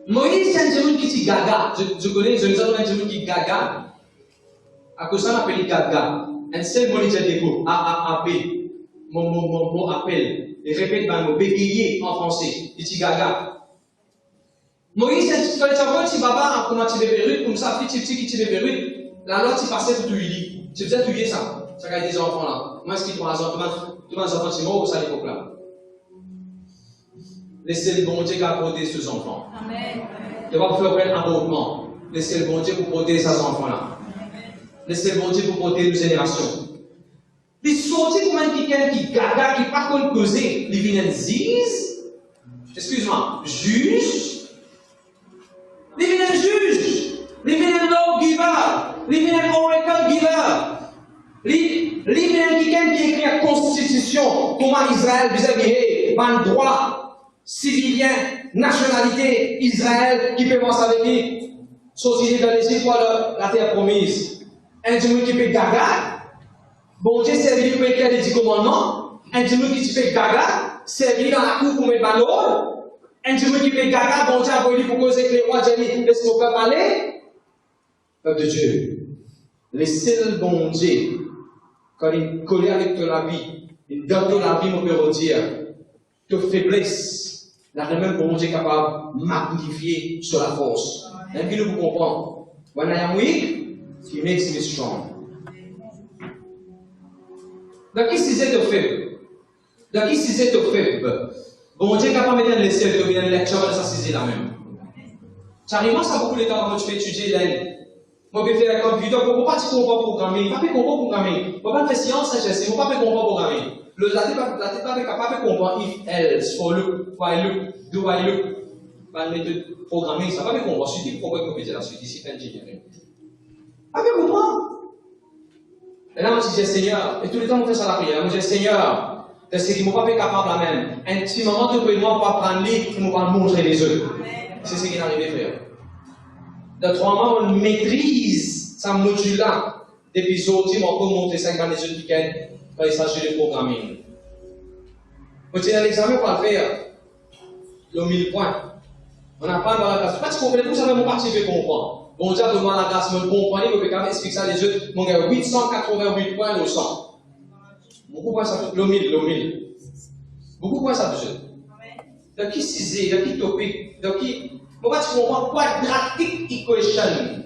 Moïse, c'est un jeune qui dit gaga. Je connais, je les ai un jeune qui gaga. À cause de ça, on appelle gaga. Un seul mot, il dit A-A-A-B. Mon appel. Et répète le mot bégayer en français. Il dit gaga. Moïse, quand tu vois un petit baba, comment tu veux perruque, comme ça, petit qui tu veux perruque, la loi, tu passais pour tout lit. Tu faisais tout ça. Ça a des enfants là. Moi, est-ce qu'ils font tout le monde enfants, c'est mort ou ça à l'époque là? Laissez le bon Dieu qui a protéger ses enfants. Amen. Tu vas faire un avortement. Laissez le bon Dieu pour protéger ses enfants-là. Laissez le bon Dieu pour protéger nos générations. Les sorties comme quelqu'un qui gaga, qui pas qu'on causer, les viennent zise, excuse-moi, juge, les viennent juge, les viennent law giver, les viennent oracle giver, les viennent quelqu'un qui écrit la constitution, comment Israël vis-à-vis un droit civilien, nationalité, Israël, qui peut penser avec lui, société dans les îles pour la terre promise. Un dieu qui peut gaga, bon Dieu servi pour écrire les 10 commandements, un dieu qui fait gaga, servi dans la cour pour mettre l'ordre, un dieu qui fait gaga, bon Dieu a voulu pour causer que les rois Jésus laissent mon peuple aller. Peuple de Dieu, laissez le bon Dieu, quand il colle avec ton vie, il donne ton vie, mon père dire, ta faiblesse, la même bon Dieu capable de magnifier sur la force. Même qui nous vous comprend. When I am weak, he makes me strong. Donc, qui c'est au faible? Donc, qui c'est au faible? Bon Dieu capable de mettre les ciels, de venir lecture de sa saisie la même. Chariment, ça beaucoup de temps quand tu fais étudier l'aide. Moi, je vais faire comme vidéo, pourquoi pas tu comprends programmer? Pas comprendre programmer. Pourquoi pas faire science, HSC? Pourquoi pas comprendre programmer? Le latin pas capable de comprendre if, else, for look, while look, do I look. Pas de méthode programmée, ça va pas comprendre. Suffit pour comprendre la suite, ici, c'est engineering. Pas comprendre. Et là, moi, je dis Seigneur, et tout le temps, on fait ça la prière. Moi, je dis Seigneur, de ce qui ne m'a pas capable la même. Intimement, tu peux moi pas prendre l'île, tu m'as pas montrer les œufs. C'est ce qui est arrivé, frère. De 3 mois, on maîtrise ce module-là. Depuis sorti, on peut monter 5 ans les œufs week-end quand il s'agit de programming. Quand tu as l'examen pour le faire, il y a 1000 points. On n'a pas dans la classe. Pas de problème, vous savez, mon parti veut comprendre. Bon Dieu, demande la grâce, mon compagnie, vous pouvez expliquer ça les yeux. Mon gars, 888 points au 100. Beaucoup de points ça peut, le 1000. Beaucoup de points ça peut. Donc, qui c'est, donc, qui topic, donc, qui, on va te comprendre quadratic equation.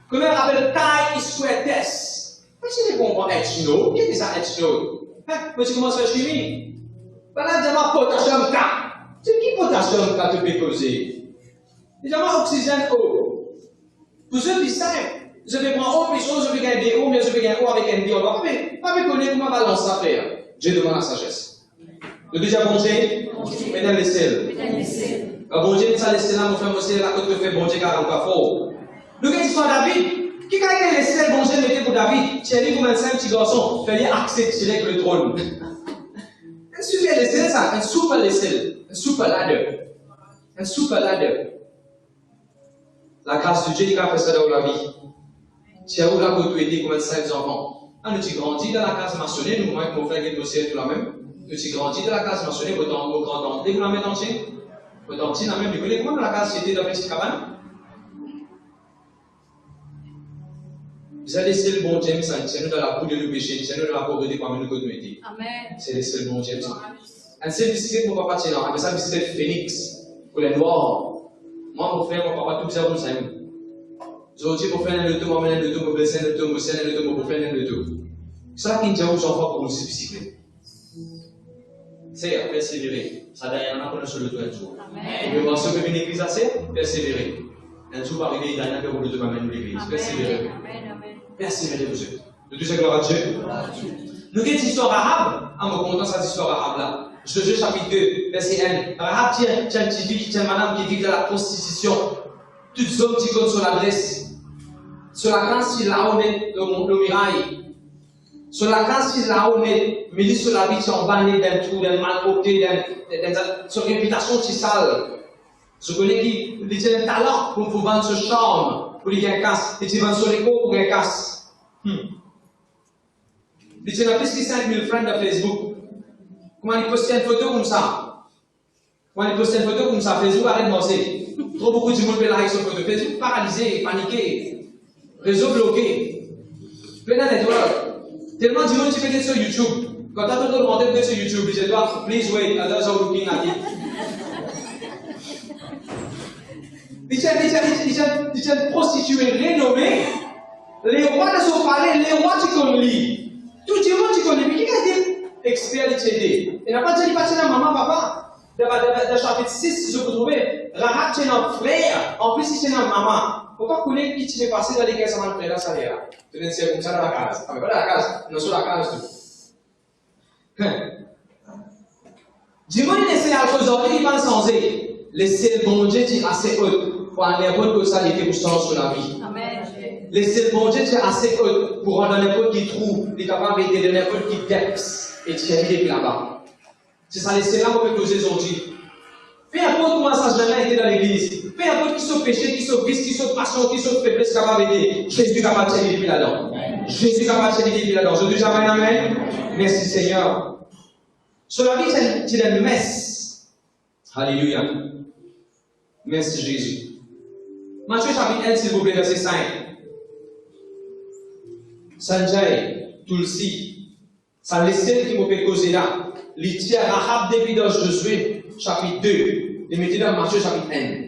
Comment on appelle pi square test? Qu'est-ce que tu comprends H no? Qu'est-ce que ça H no? Quand tu commences à faire chimie, voilà, déjà, potassium K. C'est qui potassium K te peut causer? Déjà, oxygène O. Pour ceux qui savent, je vais prendre O plus O, je vais gagner O, mais je vais gagner O avec un B. On va pas me connaître comment balance ça faire. Je demande la sagesse. Le deuxième bon Dieu, mesdames les sels. Bon Dieu, ça laisse là, mon frère, mon sel, la côte de fait, bon Dieu, 40 fois fort. Le gars, histoire David. Qui a été laissé, bon Dieu, mettez pour David, Thierry, comme un simple petit garçon, fallait accès direct le trône. Un super laissé, ça, un super laissé, un super ladder. Un super ladder. La grâce de Dieu qui a fait ça dans la vie. Tu as où la côte aider comme 5 enfants. Ah, nous tu grandis dans la classe maçonnée, nous, moi, avec mon frère qui est dossier, tout la même. Nous tu grandis dans la classe maçonnée, autant au grand dentier, vous la mettez entier. Au dentier, la même, vous connaissez comment dans la classe était dans la petite cabane? Vous allez laisser le bon Dieu, c'est nous dans la boue de nos péchés, c'est nous dans la pauvreté parmi nous que nous mettons. Amen. C'est laisser le bon Dieu. Un seul bicyclette pour papa Tchénan, avec ça, bicyclette Phoenix, pour les noirs. Moi, mon frère, mon papa, tout ça, vous savez. Aujourd'hui, pour faire un auto, moi, je vais un auto, je vais faire un auto, je vais faire un auto, je vais faire un auto. C'est ça qui me dit aux enfants pour nous bicyclette. C'est persévérer. Ça d'ailleurs, on a connu sur le toit un jour. Mais bon, si on peut venir l'église assez, persévérer. Un jour, va arriver, il y a un peu de temps à mener l'église. Persévérer. Persévérer, vous êtes. De tout ça, gloire à Dieu. Nous avons une histoire arabe. En me content cette histoire arabe-là. Josué chapitre 2, verset 1. Rahab tient une petite fille, tient une madame qui vit dans la prostitution. Toutes les hommes qui comptent sur l'adresse. Sur la classe, il a oné le mirail. Sur la classe, il a oné, mais sur la vie, tu en banné d'un trou, d'un mal côté, sur réputation, tu sale. Je connais qui a un talent pour vendre ce charme, pour lui gagner casse, et tu vends sur les cours pour gagner casse. Il a plus que 5000 friends de Facebook. Comment il poste une photo comme ça? Comment il poste une photo comme ça? Facebook arrête de danser. Trop beaucoup de monde peut like sur photo. Facebook paralysé, paniqué. Réseau bloqué. Plein d'étoiles. Tellement de monde qui fait sur YouTube. Quand tu as tout demandé sur YouTube, je dois, please wait, others are looking at it. Il y a une prostituée renommée. Les rois ne sont pas allés, les rois qui connaissent. Tout le monde qui connaît. Mais qui a été expert de t'aider? Il n'a pas dit, il pas maman, papa. Dans chapitre 6, si vous trouvez, Rahab c'est notre frère, en plus c'est notre maman. Pourquoi vous voulez qui tu veux passer dans les caisses avant de frère, ça l'est là? Tu viens de dire comme ça dans la case. Ah, mais pas dans la case, non, sur la case tout. Dis-moi, il essaie à cause d'aujourd'hui, il va sans laisser le bon Dieu dire assez haut pour aller n'importe où ça il était pour changer sur la vie. Amen. Laisser le bon Dieu dire assez haut pour rendre n'importe qui trouve, il est capable d'aider n'importe qui depths et tirer depuis là-bas. C'est ça, laisser là pour que nous aujourd'hui. Peu importe comment ça n'a jamais été dans l'église, peu importe qui sont péchés, qui sont vices, qui sont passions, qui sont faiblesses, capable d'aider, Jésus est capable de tirer depuis là-dedans. Jésus est capable de tirer depuis là-dedans. Je dis jamais amen. Merci Seigneur. Sur la vie, c'est une messe. Alléluia. Merci Jésus. Matthieu chapitre 1, s'il vous plaît, verset 5. Sanjay, Tulsi, ça laisse qui m'a fait causer là. L'Itia Rahab depuis dans Josué, chapitre 2. Et maintenant dans Matthieu chapitre 1.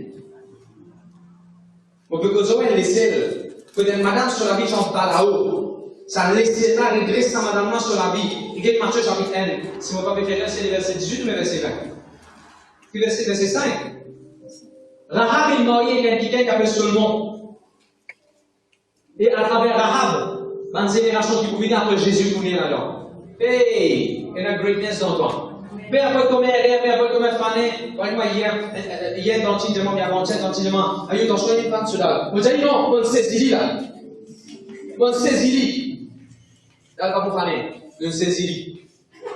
On peut causer une laisselle. Que des madame sur la vie chante pas là-haut. Ça laisse là, redresse sa madame là sur la vie. Regarde Matthieu chapitre 1. Si mon papa préféré, c'est le verset 18 ou le verset 20. Puis verset 5. Rahab est mariée avec quelqu'un qui appelle Solomon. Et à travers Rahab, dans une génération qui pouvait venir après Jésus pour venir là-dedans. Hey, il y a une greatness dans toi. Peu importe comment elle est, peu importe comment elle fanait. Moi, hier, dans le titre, il y a avant-hier, dans le titre, il y a eu dans le plan de cela. Vous avez dit non, on saisit là. On saisit. Là, pas pour faner. On saisit.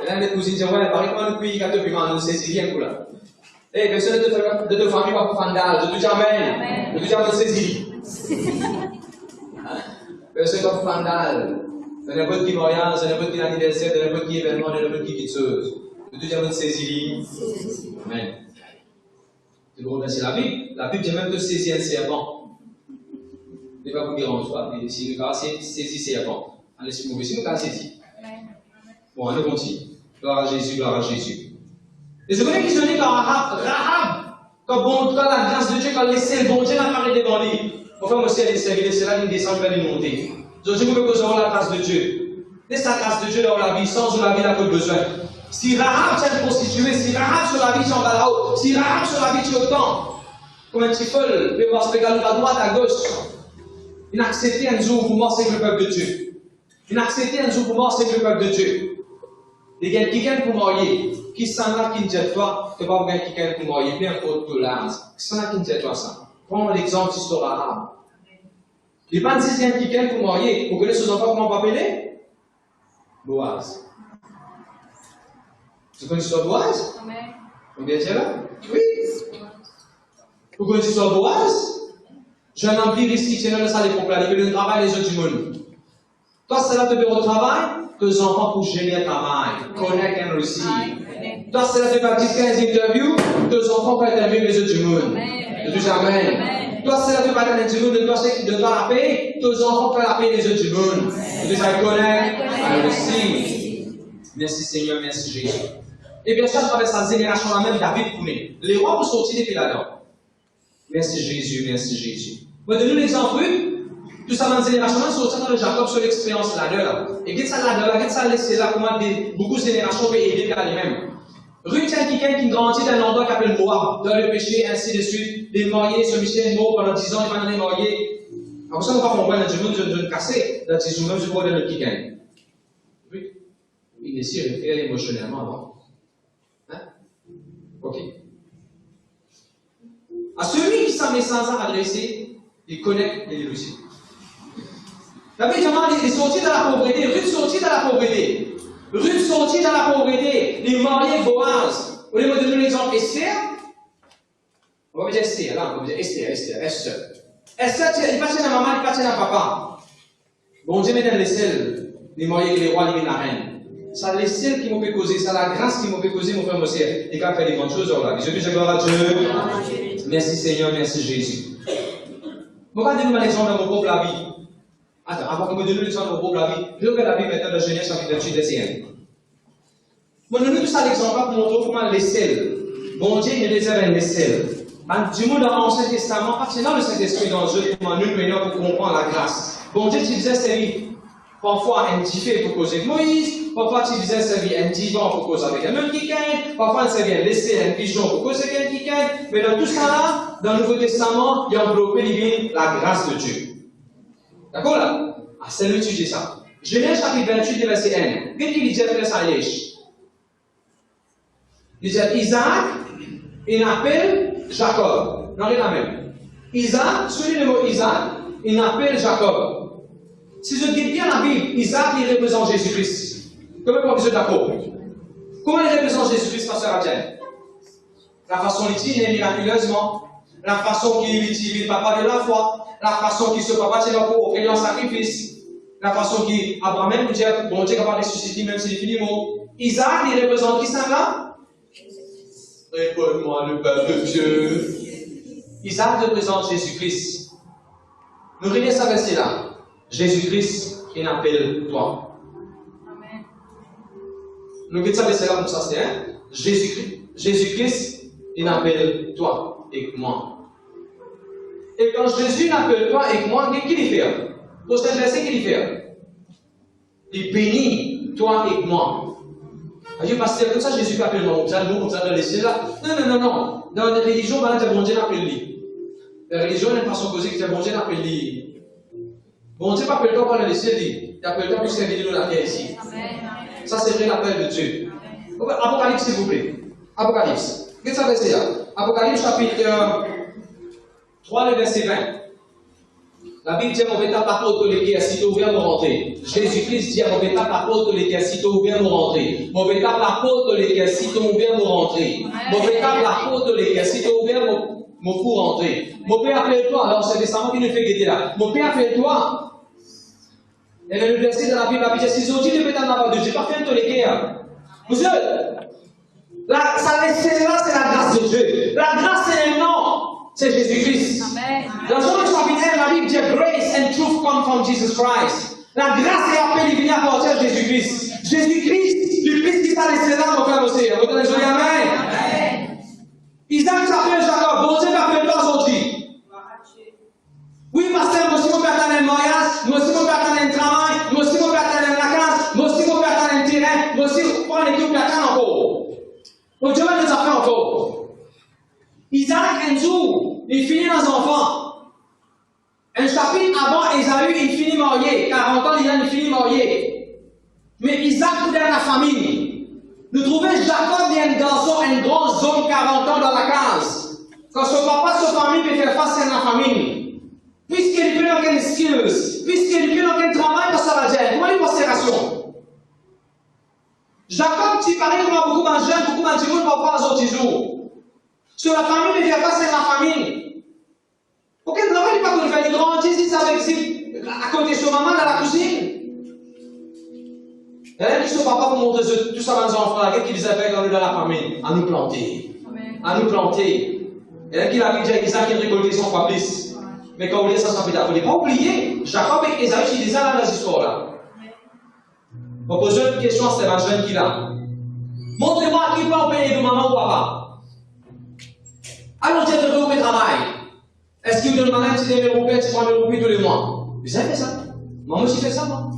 Et là, mes cousines disent, ouais, par exemple, le pays qui a deux piments, on saisit bien pour là. Eh, personne de deux familles, pas pour fandal. Je te dis amen. Je te dis amen, saisit. Personne pas pour fandal. C'est n'importe qui mariage, c'est n'importe qui anniversaire, c'est n'importe qui événement, c'est n'importe qui chose. Le deuxième mot, saisie. Amen. C'est drôle, c'est la Bible. La Bible dit même de saisir un serpent. Il ne va pas vous dire en soi, mais si nous avons saisi serpent, allez, si nous avons saisi. Bon, on continue. Gloire à Jésus, gloire à Jésus. Et je voulais questionner quand Rahab, quand la grâce de Dieu, quand laissé le bon Dieu apparaît devant lui. Enfin, moi aussi, elle est servie, c'est là qu'il descend vers les montées. Je dis que nous avons la grâce de Dieu. Laisse la grâce de Dieu dans la vie, sans la vie n'a que besoin. Si Rahab c'est une prostituée, si Rahab sur la vie tu en vas là-haut, si Rahab sur la vie tu es autant, comme un petit folle, peut voir ce pégal à droite, à gauche. Il a accepté un jour pour moi, c'est le peuple de Dieu. Il a accepté un jour pour moi, c'est le peuple de Dieu. Il y a quelqu'un pour marier, qui s'en a qui ne dit toi, tu vas avoir quelqu'un pour marier, bien importe tout là. Qui s'en a qui ne dit toi ça. Prends l'exemple sur Rahab. Il n'y a pas de quelqu'un pour marier. Vous connaissez ses enfants comment on va appeler? Boaz. Vous connaissez l'histoire de Boaz? Vous bien dire là? Oui. Vous connaissez l'histoire de Boaz? J'ai un empire ici, c'est là, ça les problèmes, il veut travail les autres du monde. Toi, c'est là que tu vas au travail, tes enfants pour gérer le travail, connect and receive. Toi, c'est là que tu vas participer à des interviews, tes enfants pour interviewer les autres du monde. Je dis amen. Toi, c'est là que tu vas être dans le monde, toi, c'est qui te doit la paix, tes enfants pour la paix les autres du monde. Je dis connect and receive. Merci Seigneur, merci Jésus. Et bien sûr, à travers cette génération-là même, David connaît. Les rois vont sortir depuis là-dedans. Merci Jésus, merci Jésus. Moi, donne-nous l'exemple, tout ça dans la génération-là, sortir dans le Jacob sur l'expérience là-dedans. Et qu'est-ce que ça là-dedans, qu'est-ce que ça laisse là, comment beaucoup de générations peuvent aider à lui-même. Ruth, c'est quelqu'un qui grandit dans un endroit qui s'appelle Moab, dans le péché, ainsi de suite. Des mariés, ce Michel mort pendant 10 ans, il va dans les mariés. Après ça, on va comprendre dans le monde, je vais casser, dans le tissu, même si je vois dans le kikin. Oui. Il est sûr, il fait émotionnellement avant. Ok. À celui qui s'en met sans arrêt adressé, il connaît et il réussit. David il est sorti dans la pauvreté. Ruth sortit dans la pauvreté. Ruth sortit dans la pauvreté. Il est marié avec Boaz. Vous voulez me donner l'exemple Esther? On va dire Esther, là, on va dire Esther. Esther, il passe dans maman, il passe dans papa. Bon Dieu, mesdames les seuls, il est marié avec les rois, il est la reine. Ça les celles qui m'ont fait causer, ça la grâce qui m'ont fait causer, mon frère, mon sœur. Et quand fait des grandes choses, on l'a. Je dis gloire à Dieu. Merci Seigneur, merci Jésus. Pourquoi donner l'exemple dans mon propre la vie? Attends, avant que je me donne l'exemple dans mon propre la vie, je vais la vie maintenant dans Genèse chapitre 28, verset 1. Moi, je donne tout ça l'exemple pour montrer comment les celles. Bon Dieu, il réserve un celles. Du monde dans l'Ancien Testament, parce que dans le Saint-Esprit dans le jeu, comment nous mettons pour comprendre la grâce. Bon Dieu, tu disais, c'est parfois un diffé pour causer. Moïse, parfois tu disais servir un divan pour causer avec un autre qui parfois tu servir laisser un pigeon pour causer avec un qui mais dans tout ça là, dans le Nouveau Testament, il y a enveloppé la grâce de Dieu. D'accord là? Ah, c'est l'étudier ça. Genèse chapitre 28, verset 1. Qu'est-ce qu'il dit après ça, Yesh? Il dit Isaac, il appelle Jacob. Non, rien à même. Isaac, souligne le mot Isaac, il appelle Jacob. Si je dis bien la Bible, Isaac, il représente Jésus-Christ. Comment vous êtes d'accord? Comment il représente Jésus-Christ, pasteur Adjel? La façon dont il est miraculeusement, la façon qu'il est papa de la foi, la façon qu'il se papa de pour offrir un sacrifice, la façon qu'il Abraham nous dit, bon Dieu capable de ressusciter même s'il finit mot. Isaac, il représente qui ça là? Réponds-moi le peuple de Dieu. Isaac représente Jésus-Christ. Nous regardons ça verset là. Jésus-Christ, il appelle toi. Amen. Nous regardons ça verset là comme ça, c'est hein? Jésus-Christ, il appelle toi et moi. Et quand Jésus n'appelle toi et moi, qu'est-ce qu'il fait? Pour ce verset, qu'il fait? Il bénit toi et moi. Je pasteur, comme ça, Jésus appelle moi, comme ça, dans les cieux là. Non. Dans la religion, il y a bon Dieu appelle lui. La religion, il y a une façon causée que bon Dieu appelle lui. Bon Dieu n'appelle pas dans les cieux, il appelle toi puisqu'il vient de la terre ici. Ça, c'est vrai l'appel de Dieu. Apocalypse, s'il vous plaît. Apocalypse. Qu'est-ce que ça veut dire? Apocalypse chapitre 3, le verset 20. La Bible dit à mon bêta par contre les guerres, si tu ouvert mon rentrer. Jésus-Christ dit à mon bêta par contre les guerres, si tu ouvert mon rentrer. Mon bêta par contre les guerres, si tu ouvert mon rentrer. Mon bêta par contre les guerres, si tu ouvert mon pour rentrer. Mon père appelle-toi. Alors c'est récemment qui nous fait guetter là. Mon père appelle-toi. Et le verset de la Bible, la Bible dit, si aujourd'hui le bêta n'a pas de Dieu, pas faire les guerres. Vous êtes là, c'est la grâce de Dieu. La grâce, c'est le nom. C'est Jésus-Christ. Dans Jean chapitre 1, la Bible dit Grace and truth come from Jesus Christ. La grâce et la paix vient apporter à Jésus-Christ. Jésus-Christ, du Christ qui t'a laissé là, mon frère aussi. Vous donnez joli amen. Isaac s'appelle Jacob. Bon Dieu m'appelle pas aujourd'hui. Oui, pasteur, moi aussi, mon père a un mariage. Moi aussi, mon père a un travail. Moi aussi, mon père a un vacances. Moi aussi, mon père a un terrain. Moi aussi, on prend l'équipe de encore. Donc Dieu va nous appeler encore. Isaac, un jour, il finit dans un enfant. Un chapitre avant Esaü, il finit marié. 40 ans, il finit marié. Mais Isaac, tout dans la famille. Nous trouvons Jacob, il y a un garçon, un grand homme, 40 ans dans la case. Quand son papa, sa famille peut faire face à la famille. Puisqu'il peut aucune skills, puisqu'il peut aucun travail, ça va dire. Comment il passe ses rations? Jacob, tu parais comme beaucoup de jeunes, beaucoup de gens, parfois aux autres jours. Sur la famille, mais faire face à la famille. Aucun travail n'est pas qu'on fait. Il grandit ici avec à côté de son maman dans la cuisine. Et son papa pour montrer tout ça dans les enfants, qu'est-ce qu'il avait dans la famille? À nous planter. À nous planter. Et là, qu'il a dit à Isaac qu'il récoltait son fois plus. Mais quand on lit ça, ça fait d'abord. Il ne faut pas oublier, Jacob et Esaü, ils disaient là dans cette histoire-là. On pose une question, c'est la jeune qui l'a. Montrez-moi à qui peut payer de maman ou papa. Alors, tu es au travail. Est-ce qu'il vous demande un petit numéro, tu prends le roupier tous les mois? Vous avez fait ça? Moi aussi, je fais ça, moi.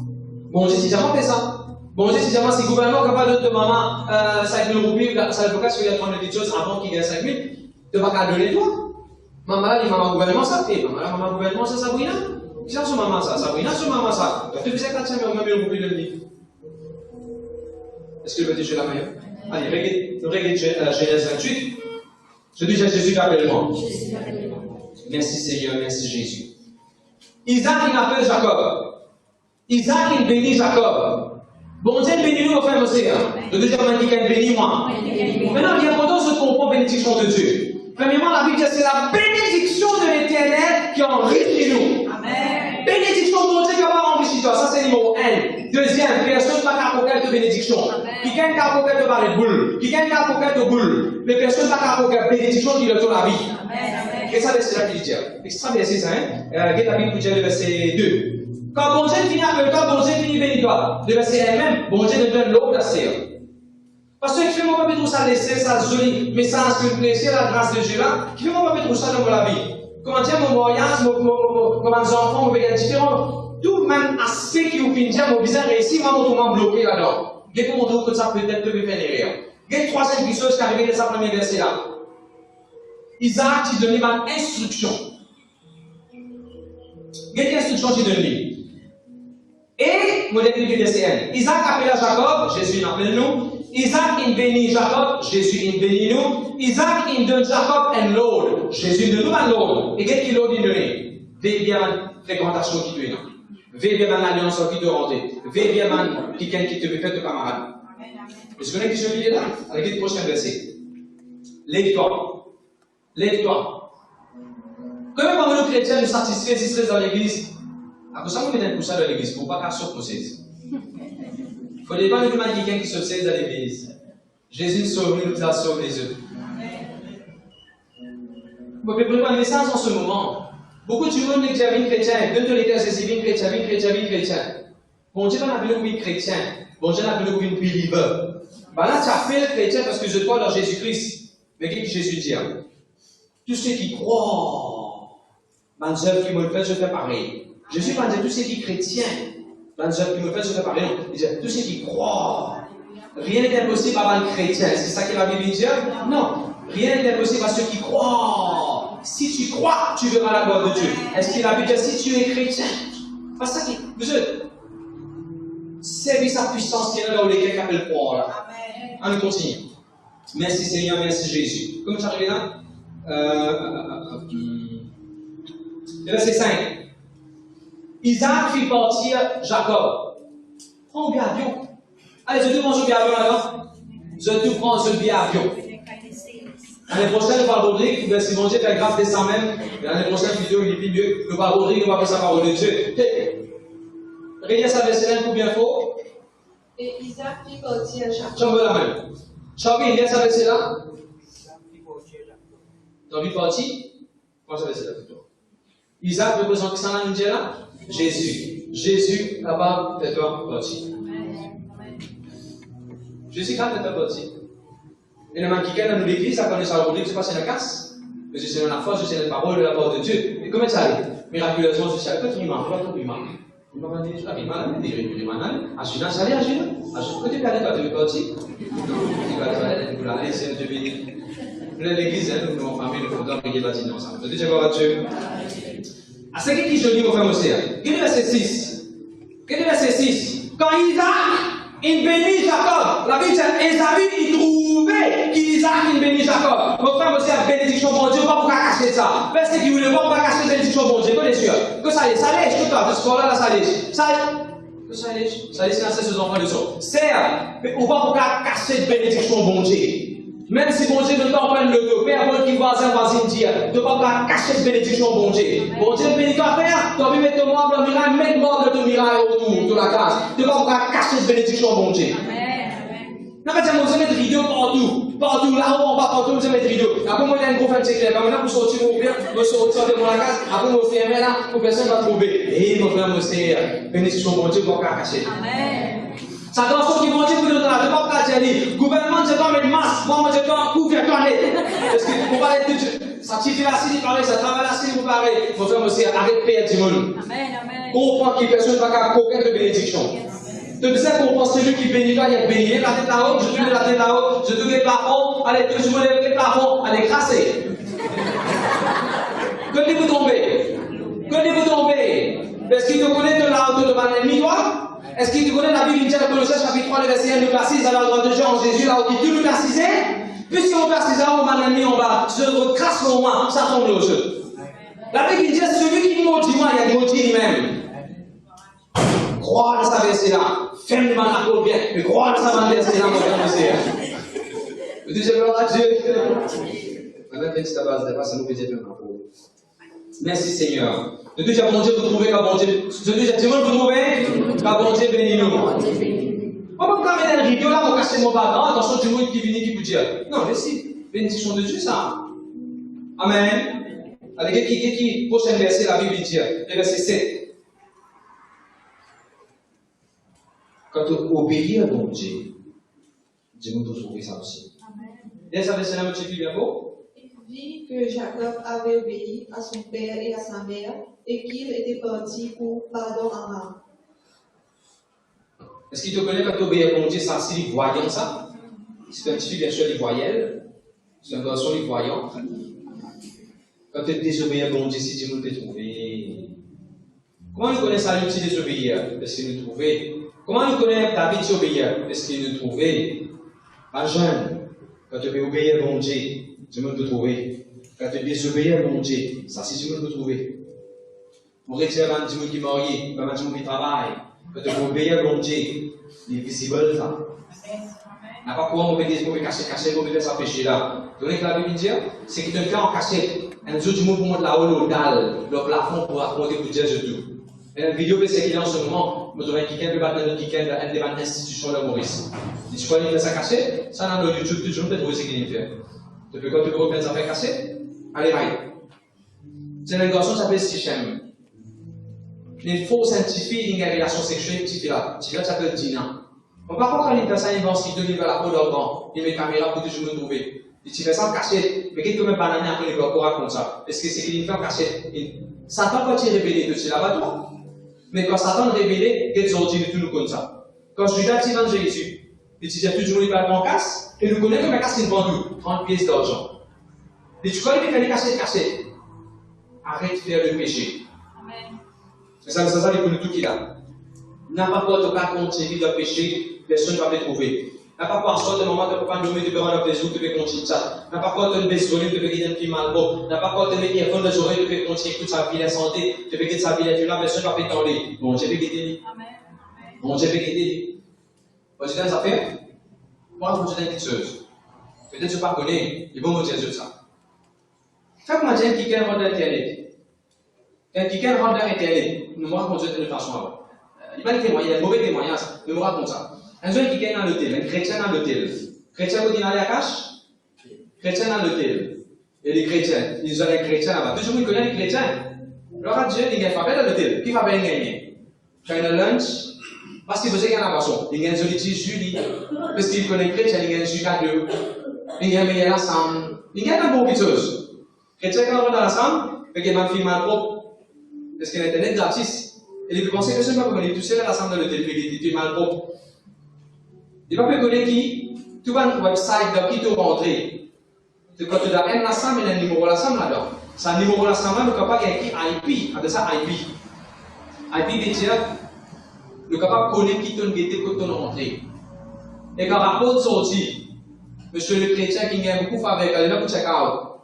Bon, j'ai jamais fait ça. Bon, j'ai jamais, si le gouvernement est capable de maman 5 000 roupies, ça veut pas qu'il va prendre des petites choses avant qu'il gagne 5 000. Tu vas pas donner toi. Maman là, maman gouvernement ça fait. Maman là, maman gouvernement ça, Sabrina. Qui ça, sur maman ça? Sabrina, sur maman ça. Tu faisais 400 000 roupies de nuit. Est-ce que le petit jeu la meilleure? Allez, regarde Genèse 28. Je dis à Jésus appelle-moi. Merci Seigneur, merci Jésus. Isaac il appelle Jacob. Isaac il bénit Jacob. Bon Dieu bénit nous au frère aussi. Le deuxième dit qu'il bénit moi. Maintenant, il y a important de comprendre la bénédiction de Dieu. Premièrement, la Bible dit que c'est la bénédiction de l'Éternel qui enrichit nous. Amen. Bénédiction de Dieu qui va enrichir toi. Ça c'est numéro 1. Deuxième, personne ne va t'apporter de bénédiction. Qui gagne t'apporter de barre de boule. Qui gagne t'apporter de boule. Mais personne ne va t'apporter de bénédiction qui le donne la vie. Amen. Et ça, c'est la Bible dit. Extra verset ça, hein. Regardez la Bible dit le verset 2. Quand bon Dieu finit avec toi, bon Dieu finit béni toi. Le verset 1 même, bon Dieu nous donne l'eau d'asser. Parce que qui fait moi pas mettre ça laisser, ça joli message que vous connaissez, la grâce de Dieu là, qui fait moi pas mettre ça dans la vie. Comment dire mon mariage, mon enfant, mon pays différent. Tout le même aspect qui vous finit, mon bizarre réussi, moi, mon bloqué là-dedans. Il pour montrer que ça peut-être peut faire une erreur. Il y a une troisième chose qui est arrivée dans sa première verset là. Isaac, il donnait une instruction. Il y a une instruction qui donne. Et, modèle verset 1. Isaac appela Jacob, Jésus l'appelle nous. Isaac il bénit Jacob, Jésus il bénit nous. Isaac il donne Jacob un l'ordre, Jésus donne nous un ordre. Et qu'est-ce qu'il l'ordre donné? Veille bien la fréquentation qui te est. Veille bien l'alliance qui te rend. Veille bien quelqu'un qui te fait de camarade. Est-ce que vous connaissez ce livre là? Avec le prochain verset. Lève-toi. Lève-toi. Comment parmi nous chrétiens nous satisfaisons si c'est dans l'église? À cause de ça, nous mettons pour ça dans l'église, pour ne pas qu'à surposer. Il faut dépendre de quelqu'un qui se sait dans l'église. Jésus sauve, nous a sauvé les œufs. Vous pouvez prendre un message en ce moment. Beaucoup de monde qui est chrétien, donne les cas, c'est bien chrétien. Bon Dieu n'a pas appelé chrétien. Bon Dieu n'a pas appelé believer. Bah là, tu appelles chrétien parce que je crois dans Jésus-Christ. Mais qu'est-ce que Jésus dit? Tous ceux qui croient, dans œuvre qui me fait, je fais pareil. Jésus va dire tous ceux qui sont chrétiens. Dans œuvre qui me fait, je fais pareil. Il dit tous ceux qui croient. Rien n'est impossible à un chrétien. C'est ça que la Bible dit? Non. Rien n'est impossible à ceux qui croient. Si tu crois, tu verras la gloire de Dieu. Est-ce qu'il a dit si tu es chrétien? Pas ça qui. Monsieur, servir sa puissance qui est là où les gens appellent croire là. On continue. Merci Seigneur, merci Jésus. Comment tu arrives là? Verset 5. Isaac fit partir Jacob. Prends un billet avion. Allez, je te prends ce billet avion alors. Je te prends ce billet avion. L'année prochaine, nous parlons de Rodrigue. Si mon Dieu fait grâce de ça même, l'année prochaine vidéo, il est plus mieux. Nous parlons de Rodrigue, nous parlons de sa parole de Dieu. Regardez ça, verset 1 pour bien faux. Et Isaac fit partir Jacob. J'en veux la même. Chavi, il y a ça verset là. Tu as envie de partir? Comment ça verset là plutôt? Isaac représente qui ça là, nous dit là? Jésus. Jésus, là-bas, fais-toi partir. Jésus, quand fais-toi partir. Et le man qui gagne dans l'église, ça connaît ça aujourd'hui, c'est pas c'est la casse. Mais c'est dans la foi, c'est la parole de la part de Dieu. Et comment ça arrive? Miraculeusement, je sais pas qui m'a envoyé, il m'a dit, il m'a dit, il m'a dit, il m'a dit, Agina, ça allait, Agina. Agina, côté de la lettre, tu veux partir? Il va aller, allez, c'est Dieu béni. L'église, nous, en famille, nous faisons prier la dîner ensemble. Je dis, j'ai gloire à Dieu. À ce qui je dis, mon frère Mossé, quel est le verset 6? Quel est le verset 6? Quand Isaac, il bénit Jacob, la Bible dit, Esaü, il trouvait qu'Isaac, il bénit Jacob. Mon frère Mossé, la bénédiction, bon Dieu, pas pour cacher ça. Verset qui voulait pas cacher la bénédiction, bon Dieu, connais sûr. Que ça lèche, tout toi, de ce corps là, ça lèche. Ça lèche, c'est la cesse aux enfants de son. Certes, mais on va pour cacher la bénédiction, bon Dieu. Même si bon Dieu ne t'empêche le dos, père bon qui voisin dire, ne pas cacher cette bénédiction, bon Dieu. Bon Dieu bénit ta père, tu vas mettre ton mort dans le miracle, mettre mort de ton miracle autour de la case. Tu vas pas cacher cette bénédiction, bon Dieu. Non, mais vous mettez vidéo partout, là où on va partout, vous mettez vidéo. Après, moi, il y a une conférence claire, comme maintenant, vous sortez au bien, vous sortez de la case, après, vous fermez là, pour personne va trouver. Et mon frère, c'est bénédiction, bon Dieu, pour pas cacher. Amen. Ça doit sortir mon Dieu pour nous donner. Je ne vais pas dire, le gouvernement, je dois mettre masque, moi, je dois couverture. Parce que pour parler de Dieu, ça suffit là, si vous parlez, ça travaille là, si vous parlez. Mon frère, c'est arrête de payer du monde. Amen. Comprends qu'il y a personne qui n'a pas de bénédiction. De ça, comprends celui qui bénit, il y a béni. La tête là-haut, je tourne la tête là-haut, je tourne le plafond, allez, tout le monde lève le plafond, allez, crasser. Que vous tombez? Que vous tombez? Parce qu'il te connaît de la hauteur de mon ennemi, toi? Est-ce qu'il te connaît la Bible, Colossiens chapitre 3, le verset 1, nous précise à l'ordre de Dieu en Jésus, là où il dit, nous préciser? Puisqu'on précise, on va l'ennemi en bas, je recrasse au moins, ça tombe au jeu. La Bible dit, celui qui maudit moi, il y a maudit lui-même. Crois dans sa verset là, ferme le manacole bien, mais crois dans sa verset là, mon frère. Je dis, je gloire à Dieu. Maintenant, petite base de ça nous peut dire un peu. Merci Seigneur. De Dieu, bon Dieu, vous trouvez qu'à bon Dieu. De Dieu, tout le monde vous trouvez qu'à bon Dieu bénis-nous. On peut pas mettre un rideau là pour cacher mon bagarre. Attention, tout le monde qui vient qui vous dit. Non, mais si, bénédiction de Dieu, ça. Amen. Avec qui prochain verset, la Bible dit, le verset 7. Quand on obéit à bon Dieu, Dieu nous trouve ça aussi. Et ça verset là, monsieur qui vient beau? Vit que Jacob avait obéi à son père et à sa mère, et qu'il était parti pour pardon à Aram. Est-ce qu'il te connaît quand tu obéis à mon Dieu, ça, c'est les voyants, ça? C'est un petit fille, bien sûr, les voyelles. C'est un garçon, les voyants. Quand tu désobéis à mon Dieu, si tu veux te trouver. Comment nous connaissons Saül qui désobéir? Parce qu'il nous trouvait. Comment nous connaissons David qui obéir? Parce qu'il nous trouvait. Pas jeune. Quand tu veux obéir à mon Dieu, tu veux te trouver. Quand tu désobéis à mon Dieu, ça, si tu veux te trouver. Pour retirer un petit mot qui est marié, un petit mot qui travaille. Quand tu veux obéir à mon Dieu, il est visible, ça. N'a pas quoi on peut dire, on peut cacher, on peut faire ça péché là. Vous voyez que la Bible dit, c'est qu'il te fait en cachette. Un jour du mot pour monter là-haut, le plafond pour raconter pour dire je tout. Et une vidéo, c'est qu'il est en ce moment, vous aurez quelqu'un de battre notre quelqu'un de l'institution de Maurice. Et tu crois qu'il fait ça caché? Ça dans le YouTube, toujours peut-être trouver ce qu'il fait. Depuis quand tu veux reprendre ça fait caché? Allez, raille. C'est un garçon qui s'appelle Sichem. Il faut scientifique, il y a une relation sexuelle, petit fille là. Petit là, s'appelle Dina. On va pas quand il fait ça, il va ensuite donner la peau d'organ. Il met la caméra pour toujours me trouver. Il fait ça en cachette. Mais qu'est-ce que mes bananes après il va raconter ça? Est-ce que c'est qu'il fait en cachette? Satan, quand il est révélé, tu là-bas, toi? Mais quand Satan est révélé, qu'est-ce qu'on dit, tout nous comme ça? Quand Judas dit dans Jésus, il dit toujours il va en casse, et nous connaissons que la casse, c'est une vendu, 30 pièces d'argent. Et tu connais qu'il fait cachette. Arrête de faire le péché. Amen. C'est ça, il connaît tout qu'il a. N'a pas peur de pas continuer de pécher, personne ne va te trouver. N'a pas peur de moment de pas nommer de faire un plaisir, de faire continuer ça. N'a pas peur de baisser volume, de faire un petit mal beau. N'a pas peur de mettre iPhone de oreilles, de faire continuer toute sa vie la santé, de faire sa vie la vie là, personne ne va faire tomber. Bon, j'ai fait guider. Amen. Bon, j'ai fait guider. Vous avez des affaires? Moi, je vous dis une petite chose. Peut-être que je ne pas connais, ils vont me dire ça. Chaque matin, quelqu'un rentre dans Internet. Quand quelqu'un rentre dans Internet, nous me raconte de façon avant. Il va témoigner, il y a un mauvais témoignage, ne me raconte ça. Un jeune qui est dans l'hôtel, un chrétien dans l'hôtel. Chrétien qui est dans la cache, chrétien dans l'hôtel. Et les chrétiens, ils ont un chrétien là-bas. Toujours ils connaissent les chrétiens. Alors à Dieu, il y a un faveur dans l'hôtel. Qui va bien gagner? Quand il y a un lunch, parce qu'il faisait gagner la boisson. Il y a un joli Julie. Parce qu'il connaît les chrétiens, il y a un jus à deux. Il y a un meilleur ensemble. Il y a un bon petit chose. Chrétien qui rentre dans l'ensemble, il y a un film mal propre. Parce qu'il y a Internet gratis. Et il peut penser que ce n'est pas comme il est tout seul à l'ensemble de l'hôtel, il est mal propre. Il va pas connaître qui, tu vas un website dans qui tu vas rentrer. Quand tu as un ensemble, il y a un numéro d'ensemble là-dedans. C'est un numéro d'ensemble, le capable qui IP, avec ça IP. IP veut dire, le capable connaît qui t'en guetté quand tu es rentré. Et quand rapport sorti, monsieur le chrétien qui gagne beaucoup avec, il est là pour check out.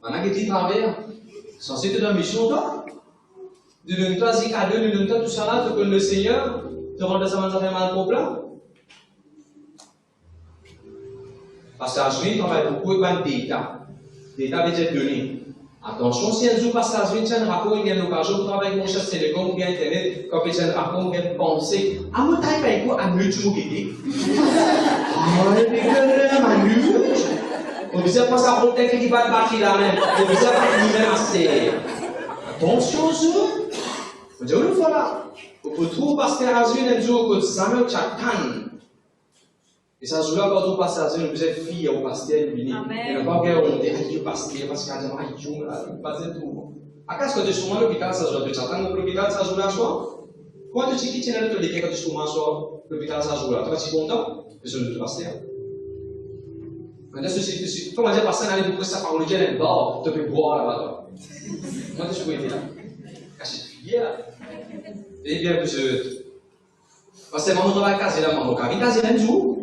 On a qui travers, censé te donner mission toi. De donner-toi ces cadeaux, de donner-toi tout ça là, tu connais le Seigneur, te rendre ça dans un mal propre là. Passage 20, on va beaucoup de d'état. D'état veut dire donner. Attention, si un jour passage 20, tiens un rapport, il y a une occasion de travailler avec mon chef télécom, il y a Internet, quand il y a un rapport, il y a une pensée. À mon taille, pas écoute, à mieux, tu m'as guidé. Ah, les gars, à mieux. On disait pas ça pour quelqu'un qui va te battre là même. On disait pas qu'il même assez. Attention, ça. On dit, on voilà. On peut trouver pasteur Azul un jour que Samuel Chatan. Et ça joue là quand on passe à Azul, vous êtes fille au pasteur, il n'a pas qu'à honter, il pasteur, parce qu'il a dit, il passe tout. À quand est-ce que tu es à l'hôpital, ça joue à Chatan, ou l'hôpital, ça joue là, soit? Quand tu dis qu'il tient le temps, quand tu es à l'hôpital, ça joue là. Tu vas-tu content? Je ne suis pas pasteur. Maintenant, ceci, comment dire, pasteur, n'allez pas ça par le gel, un bar, tu peux boire là-bas. Moi, tu peux être là. Caché de là. Et bien, monsieur. Parce que maman dans la case, là, maman, quand il case, il jour.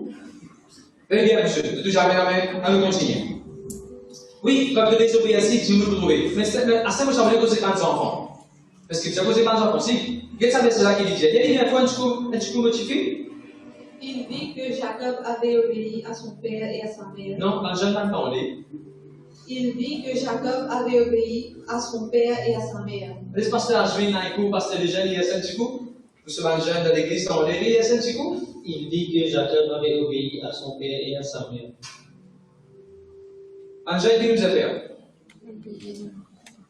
Eh bien, monsieur, tu jamais la main, à nous continuer. Oui, quand tu désobéis ainsi, tu nous trouver. Mais à ce moment, j'aimerais poser 20 enfants. Parce que tu as posé 20 enfants aussi. Qu'est-ce que c'est là qu'il dit? Il y a une fois un petit coup motivé. Il dit que Jacob avait obéi à son père et à sa mère. Non, je n'ai pas entendu. Il dit que Jacob avait obéi à son père et à sa mère. Est-ce que pasteur Ashwin a un coup, pasteur les jeunes, il y a un petit coup? Vous savez, jeune de l'église, on l'a dit, il y a un petit coup? Il dit que Jacob avait obéi à son père et à sa mère. Un jeune qui nous a fait.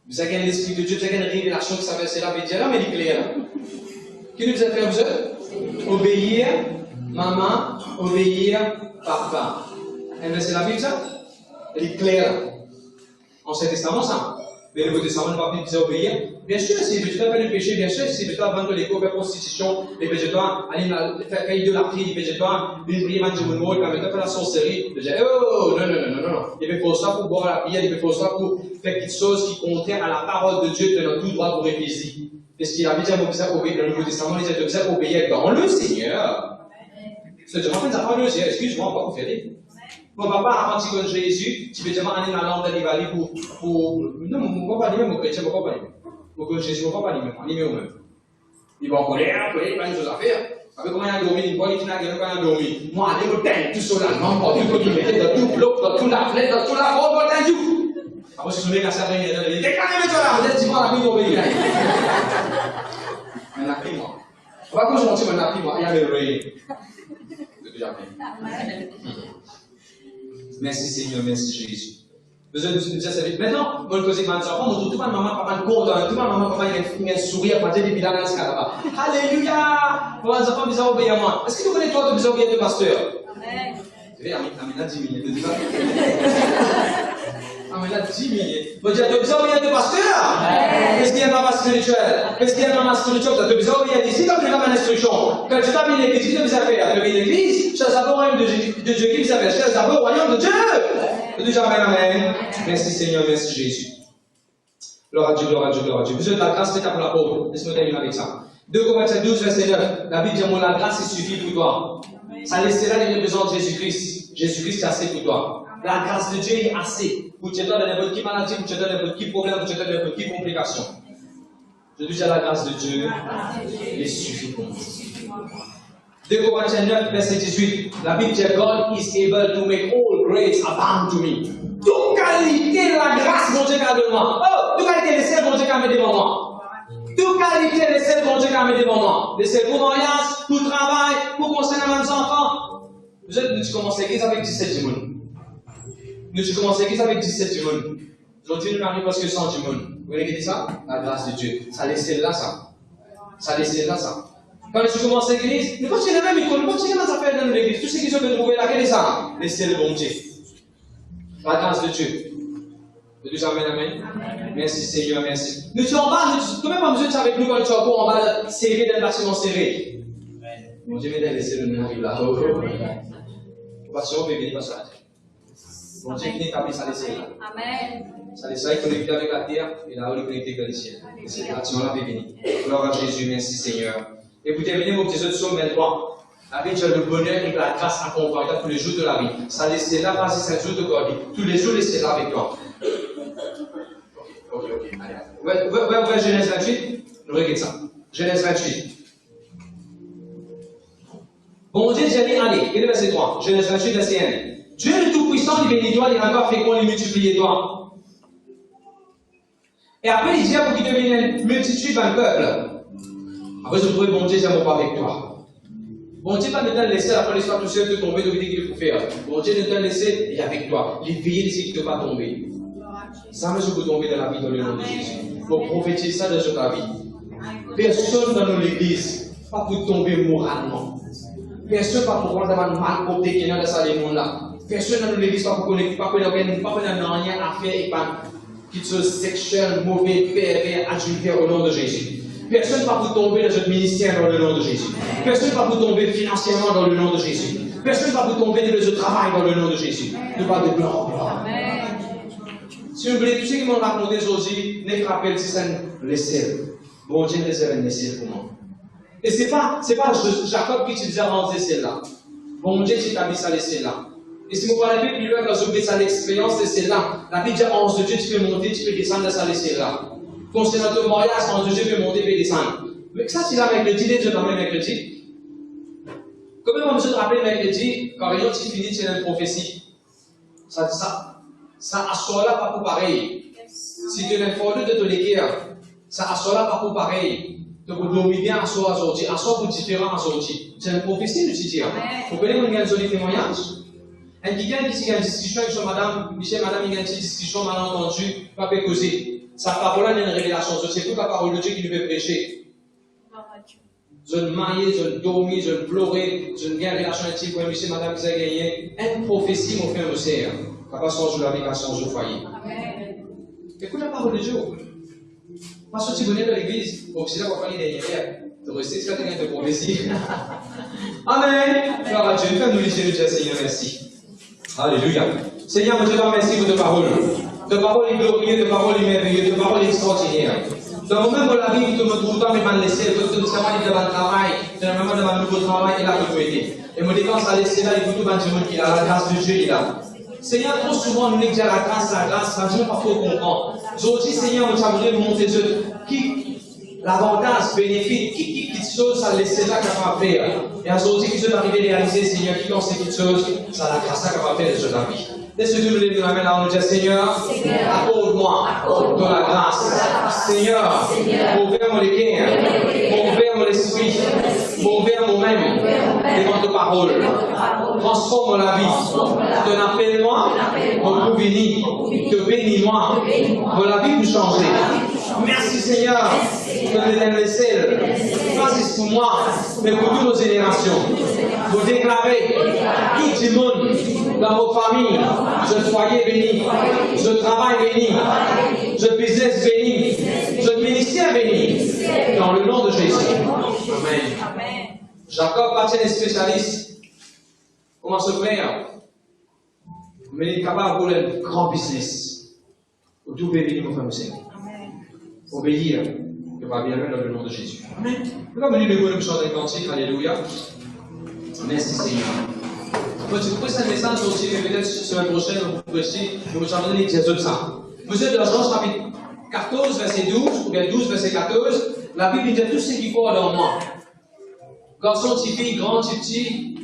Vous avez l'esprit de Dieu, vous avez une révélation que ça veut dire, mais il est clair. Qui nous a fait, vous? Obéir, maman, obéir, papa. Et c'est la Bible, ça? Elle est claire. Ancien Testament, ça. Mais le Nouveau Testament ne va plus désobéir. Bien sûr, si tu dois faire le péché, bien sûr, si tu dois vendre les corps, faire prostitution, les végétaux, aller faire idolâtrie, les végétaux, une prière de mon mot, et permettre de faire la sorcellerie. Je dis, oh, non. Il faut faire ça pour boire la prière, il faut faire ça pour faire quelque chose qui contient à la parole de Dieu de notre tout droit pour réfléchir. Parce qu'il avait déjà obéir, le Nouveau Testament, il disait de obéir dans le Seigneur. C'est de rentrer dans le Seigneur, excuse-moi, pas pour faire. Mon papa, avant de connaître Jésus, tu peux dire, aller dans la langue d'Alibali pour. Non, mon papa, lui-même, mon chrétien, mon papa, lui-même. Mon connaître Jésus, mon papa, lui-même, lui-même. Il va en colère, il y a une chose à faire. Avec comment il a dormi, il voit qu'il n'a pas dormi. Moi, allez, me teindre tout solennellement, pour tout ce qu'il dans tout bloc, dans toute la fenêtre, dans toute la robe, dans tout. Après, je suis soumis à sa famille, il a dit, déclarez-moi là, vous êtes dis-moi la vie d'obéir. Un appui, moi. On va quand je monte un appui, moi, il y a le règne. Merci Seigneur, merci Jésus. Besoin de nous dire ça vite. Maintenant, bonne cause avec mes enfants, mon tout le maman, papa, le content, tout le maman, papa, il y a un sourire, pas depuis là, dans ce cas-là. Alléluia! Pour les enfants, ils ont obéi à moi. Est-ce que vous connaissez toi de vous obéir de pasteur? Amen. Tu sais, Amina 10 minutes. Amina 10 minutes. Vous dites, tu as obéi de pasteur? Est-ce qu'il y a un maman spirituel? Est-ce qu'il y a un maman spirituel? Tu as obéi ici, tu as une instruction. Quand tu as mis l'église, tu as fait. Tu as mis l'église, cherche d'abord au royaume de Dieu qui vous appelle. Cherche d'abord au royaume de Dieu. Amen. Merci Seigneur, merci Jésus. Gloire à Dieu, gloire à Dieu, gloire à Dieu. Besoin de la grâce, c'est pour la pauvre. Laisse-moi terminer avec ça. 2 Corinthiens 12, verset 9. La Bible dit, la grâce, il suffit pour toi. Ça laisse là, il y a besoin de Jésus-Christ. Jésus-Christ, c'est assez pour toi. La grâce de Dieu est assez. Pour te donner n'importe qui maladie, pour te donner n'importe qui problème, pour te donner n'importe qui complication. Je dis à la grâce de Dieu, il suffit pour moi. 2 Corinthiens 9, verset 18. La Bible dit, God is able to make all grace abound to me. Toute qualité de la grâce, mon Dieu, qu'a donné moi. Oh, toute qualité de sel, mon Dieu, qu'a mis devant moi. Toute qualité de sel, mon Dieu, qu'a mis devant moi. De sel pour mariage, pour travail, pour concerner mes enfants. Nous commençons l'église avec 17 du monde. Nous commençons l'église avec 17 du monde. Aujourd'hui, nous n'arrivons parce que 100 du monde. Vous voyez ça? La grâce de Dieu. Ça laisse là, ça. Ça laisse là, ça. Quand tu commences l'église, ne pas tirer même micro, ne pas tirer mes affaires dans l'église. Tout ce qu'ils ont trouvé là, quel est ça? Laissez le bon Dieu. La grâce de Dieu. De Dieu, amen, amen. Merci Seigneur, merci. Nous sommes en bas, tu n'as même pas besoin de ça avec nous quand tu es en bas, serré dans le bâtiment serré. Mon Dieu, m'aide à laisser le nom là. Le bâtiment peut venir par ça. Mon Dieu, qui établit ça, laissez là. Amen. Ça laisse là, il est connecté avec la terre, et là, il est connecté avec le ciel. Et ce bâtiment là peut venir. Gloire à Jésus, merci Seigneur. Et pour terminer, mon petit psaume 23. La vie, tu as le bonheur et la grâce accompagnant tous les jours de la vie. Ça laisse là, passer 5 jours de ta vie. Tous les jours, laissez là avec toi. Ok. Allez. Ouais, Genèse 28. Nous regardons ça. Genèse 28. Bon Dieu dit, allez, et le verset 3. Genèse 28, verset 1. Dieu le Tout-Puissant, il bénit toi, il encore fécond, il multiplie toi. Et après, il dit, pour qu'il devienne une multitude d'un peuple. Après, je trouvais, bon Dieu, j'aime pas avec toi. Bon Dieu, pas ne te laisser après l'histoire tout seul de tomber, de vider qu'il faut faire. Bon Dieu, ne te laisser, il est avec toi. Il veille d'ici qu'il ne va pas tomber. Ça me peut tomber dans la vie dans le nom de Jésus. Pour prophétiser ça dans ta vie. Personne dans l'église, pas pour tomber moralement. Personne pas pour prendre un mal côté qui est dans ce monde-là. Personne dans l'église, pas pour connaître, pas pour rien à faire et pas qu'il soit sexuel, mauvais, pervers, adultère au nom de Jésus. Personne ne va vous tomber dans votre ministère dans le nom de Jésus. Personne ne va vous tomber financièrement dans le nom de Jésus. Personne ne va vous tomber dans le travail dans le nom de Jésus. Ne pas de blanc. Si vous voulez, tout ce qui m'ont raconté aujourd'hui, n'est qu'un appel, c'est ça, laissez-le. Bon Dieu, laissez-le, laissez-le pour moi. Et c'est pas Jacob qui te disait avant de celle-là. Bon Dieu, tu t'as mis ça, laissez-là. Et si vous parlez plus loin, quand vous oubliez ça, l'expérience, laissez-là. La Bible dit, ange de Dieu, tu peux monter, tu peux descendre dans ça, laissez-là. Concernant ton mariage, ange de Dieu peut monter, peut descendre. Mais ça, c'est là, mercredi, les Dieu t'en met mercredi. Comment on se rappelle mercredi, quand rien tu finis, tu as une prophétie. Ça assoit là pas pour pareil. Si tu es informé de ton équipe, ça assoit là pas pour pareil. Donc, vous dormez bien, assoit aujourd'hui, assoit pour différents aujourd'hui. C'est une prophétie, nous dire. Vous connaissez mon gars de témoignage? Un quelqu'un qui a une discussion avec son madame, Michel, madame, il y a une discussion malentendue, pas peut causer. Sa parole a une révélation. C'est toute la parole de Dieu qui nous fait prêcher. Je ne marier, je ne dormir, je ne pleurer, je ne gagne relation intime pour un monsieur, madame qui a gagné. Une prophétie, mon frère, me sert. Papa, son jour la vie, son jour foyer. Écoute la parole de Dieu. Parce que tu venais de l'église, au Occident, on va parler derrière. Tu restes, tu vas te prophétie. Amen. Gloire à Dieu. Fais-nous les yeux, Seigneur, merci. Alléluia. Seigneur, je te remercie pour ta parole. Ta parole est glorieuse, ta parole est merveilleuse, ta parole est extraordinaire. Dans le moment de la vie, tu me trouves pas, mais m'en laisser, tu me savais devant le travail, dans le moment de mon nouveau travail, il a été. Et me défense à laisser là, il faut tout le monde qui a la grâce de Dieu, il a. Seigneur, trop souvent, nous négligons la grâce, mais Dieu pas trop comprendre. Aujourd'hui, Seigneur, nous avons nous montrer qui l'avantage, bénéfice, qui chose, ça laisse là qu'on va faire. Et aujourd'hui, qui sont arrivés à réaliser, Seigneur, qui lance cette chose, ça la grâce qu'on va faire de la vie. Laisse Dieu nous lever la main là, on nous dit, Seigneur, accorde-moi de la grâce. Seigneur, ouvre mon cœur, ouvre mon esprit, ouvre moi-même devant ta parole. Transforme la vie. Te appelle-moi, pour bénir. Te bénis-moi, pour la vie pour changer. Merci Seigneur, de me laisser. Pas juste pour moi, mais pour toutes nos générations. Pour déclarer tout le monde dans nos familles, je foyer béni, je travail béni, je business béni, je ministère béni. Dans le nom de Jésus. Amen. Jacob Baptiste est spécialiste. Comment se faire? Mais il est capable pour le grand business. Pour tout bénir mon frère Seigneur. Obéir, que va bien dans le nom de Jésus. Amen. Nous allons venir le chanter un cantique. Alléluia. Merci Seigneur. Si vous prêtez un message aussi, peut-être semaine prochaine, vous pouvez aussi, vous vous avez les autres ça. Vous êtes dans Jean chapitre 14, verset 12, ou bien 12, verset 14. La Bible dit tout ce qu'il faut dans moi. Garçon, petit fille, grand, petit,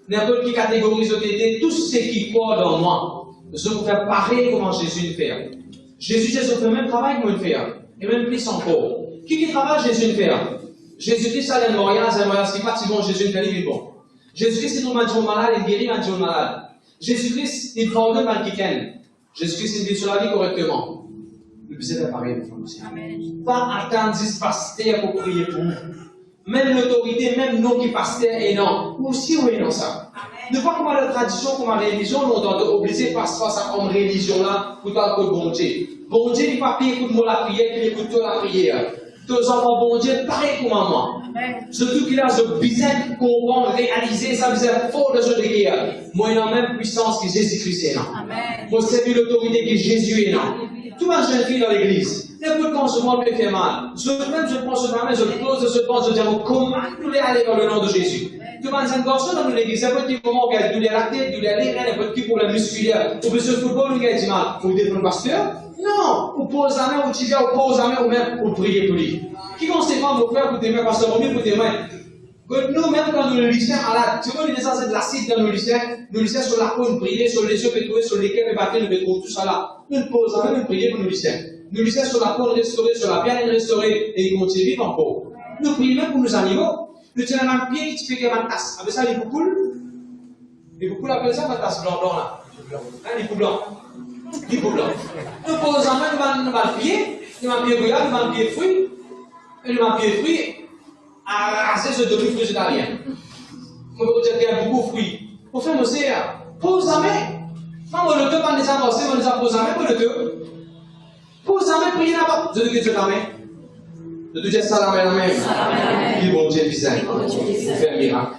n'importe quelle catégorie de tout ce qu'il faut dans moi. Je vais vous faire pareil comment Jésus le fait. Jésus fait le même travail que moi le faire. Et même plus encore. Qui travaille Jésus le fait? Jésus-Christ a un moyen, c'est pas si bon, Jésus le fait, il est bon. Jésus-Christ, il nous dit malade, il guérit un malade. Jésus-Christ, il pardonne un quelqu'un. Jésus-Christ, il vit sur la vie correctement. Nous devons faire pareil, mes frères aussi. Pas attendre 10 pasteurs pour prier pour nous. Même l'autorité, même nous qui pasteurs et non. Aussi, oui, non, ça. Ne pas comment la tradition, comment la religion, nous doit obliger pasteur ça comme religion là, pour pas que bon Dieu. Bon Dieu, il pas écoute moi la prière, il écoute toi la prière. Tous enfants, bon Dieu, pareil comme moi. Surtout qu'il a ce besoin de comprendre, réaliser, ça veut dire fort de ce de guerre. Moi, il a la même puissance que Jésus-Christ est là. Moi, c'est l'autorité que Jésus est là. Tout ma jeune fille dans l'église, n'importe quand ce monde me fait mal. Je pense sur ma main, je pose, je pense, je dis, comment nous allons aller dans le nom de Jésus? Tout le monde s'est engagé dans l'église, c'est un petit moment où il y a douleur à la tête, douleur à l'érène, un petit problème musculaire. Ou bien ce football, il y a du mal. Vous dites, le pasteur? Non, ou pose la main, ou tu ou pose la main, ou même pour prier pour lui. Qui conséquent, mon frère, pour tes mains, pasteur, pour tes mains? Nous, même quand nous le lycéens, tu vois, nous sommes de l'acide dans nos lycéens sur la peau, nous prions, sur les yeux, nous sur lesquels nous battons, nous trouvons tout ça là. Nous ne posons jamais, nous prions pour nos lycéens. Nous lycéens sur la peau, nous restaurer, sur la pierre, nous restaurer, et ils continuent vivre encore. Nous prions même pour nos animaux. Nous tenons un pied qui fait qu'il y a une tasse. Avec ça, les poules. Les poules appellent ça une tasse blanc là. Les poules blancs. Les poules blancs. Nous posons en main, nous allons pied, nous allons pied goyave, nous allons pied fruit, et nous allons pied fruit. Assez ce demi végétarien. On peut dire qu'il y a beaucoup de fruits. Pour faire nos serres, pose la main. Quand on le fait, pas les avancer, on les a posé la main pour le deux. Pose la main, priez là-bas. Je te dis la main. Je te dis ça la main. Puis bon Dieu, puis ça. Faire un miracle.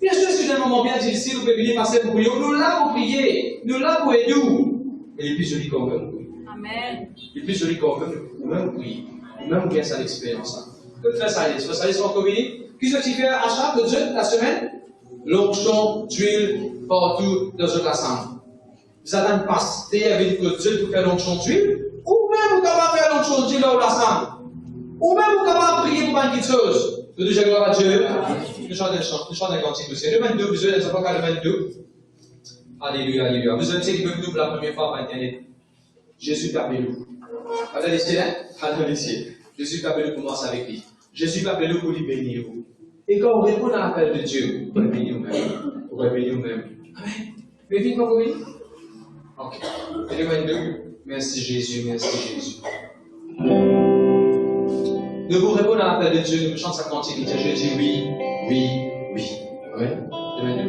Bien sûr, c'est un moment bien difficile, vous pouvez venir passer pour prier. Nous là pour prier. Nous là pour aider. Et il est plus joli quand même. Amen. Il est plus joli quand même prier. Même bien ça l'expérience. Que faire ça, il faut aller en communique. Qu'est-ce que tu fais à chaque Dieu la semaine? L'onction d'huile partout dans toute la chambre. Vous avez un pasteur avec que Dieu pour faire l'onction d'huile, ou même vous pouvez faire l'onction d'huile dans la chambre. Ou même vous pouvez prier pour une petite chose. Nous disons gloire à Dieu. Nous chantons un cantique aussi. Le 22, vous avez les enfants le 22. Alléluia, alléluia. Vous avez dit que nous la première fois par internet. Jésus parmi nous. Allez ici, hein? Allez ici. Jésus t'a appelé pour commencer avec lui. Jésus t'a appelé pour lui bénir. Et quand on répond à l'appel de Dieu, on va bénir nous-mêmes. On va bénir nous-mêmes. Amen. Mais vite, mon oui? Ok. Et le 22. Merci Jésus, merci Jésus. Nous vous répondons à l'appel de Dieu, nous chantons sa cantique. Je dis oui, oui, oui. Amen. Le 22.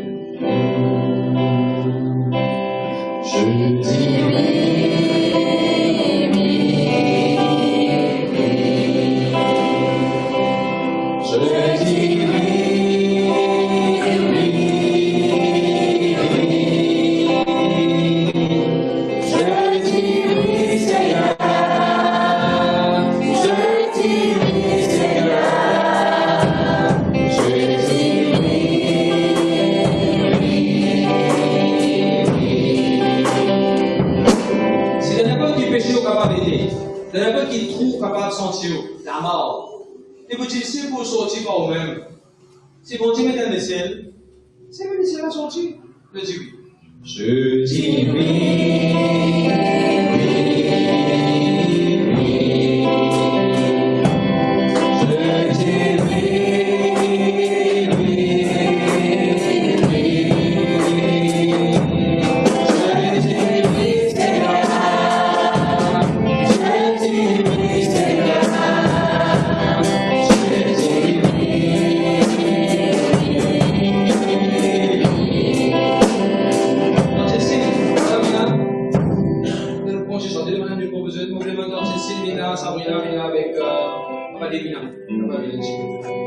Je dis oui. sur la mort. Et vous difficile pour sortir par vous-même. Si bon Dieu met dans le ciel, c'est le ciel à sortir. Je dis oui. Je dis oui.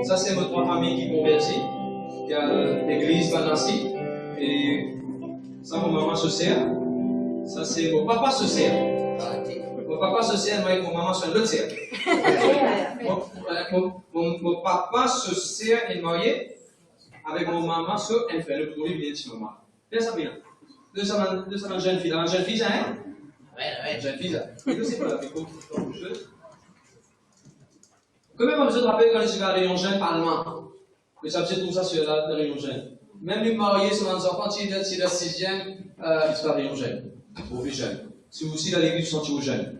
Ça, c'est votre famille qui convertit. Il y a l'église Banassi. Et ça, mon maman se sert. Ça, c'est mon papa se sert. Mon papa se sert, mais mon maman se l'autre sert. Mon papa se sert et marié avec mon maman sur un frère. Le premier vient de maman. Bien ça, bien. Deux jeunes filles. La jeune fille, hein? Ouais. Jeune fille, ça. Et que c'est pas la plus chose. Quand même, on a besoin de rappeler quand je suis à la réunion jeune, parlement. Mais j'ai besoin de tout ça sur la réunion jeune. Même les mariés sont dans les enfants, si la 6e, ils sont à la réunion jeune. Ou plus jeune. Si vous aussi dans l'église, vous sentez aux jeunes.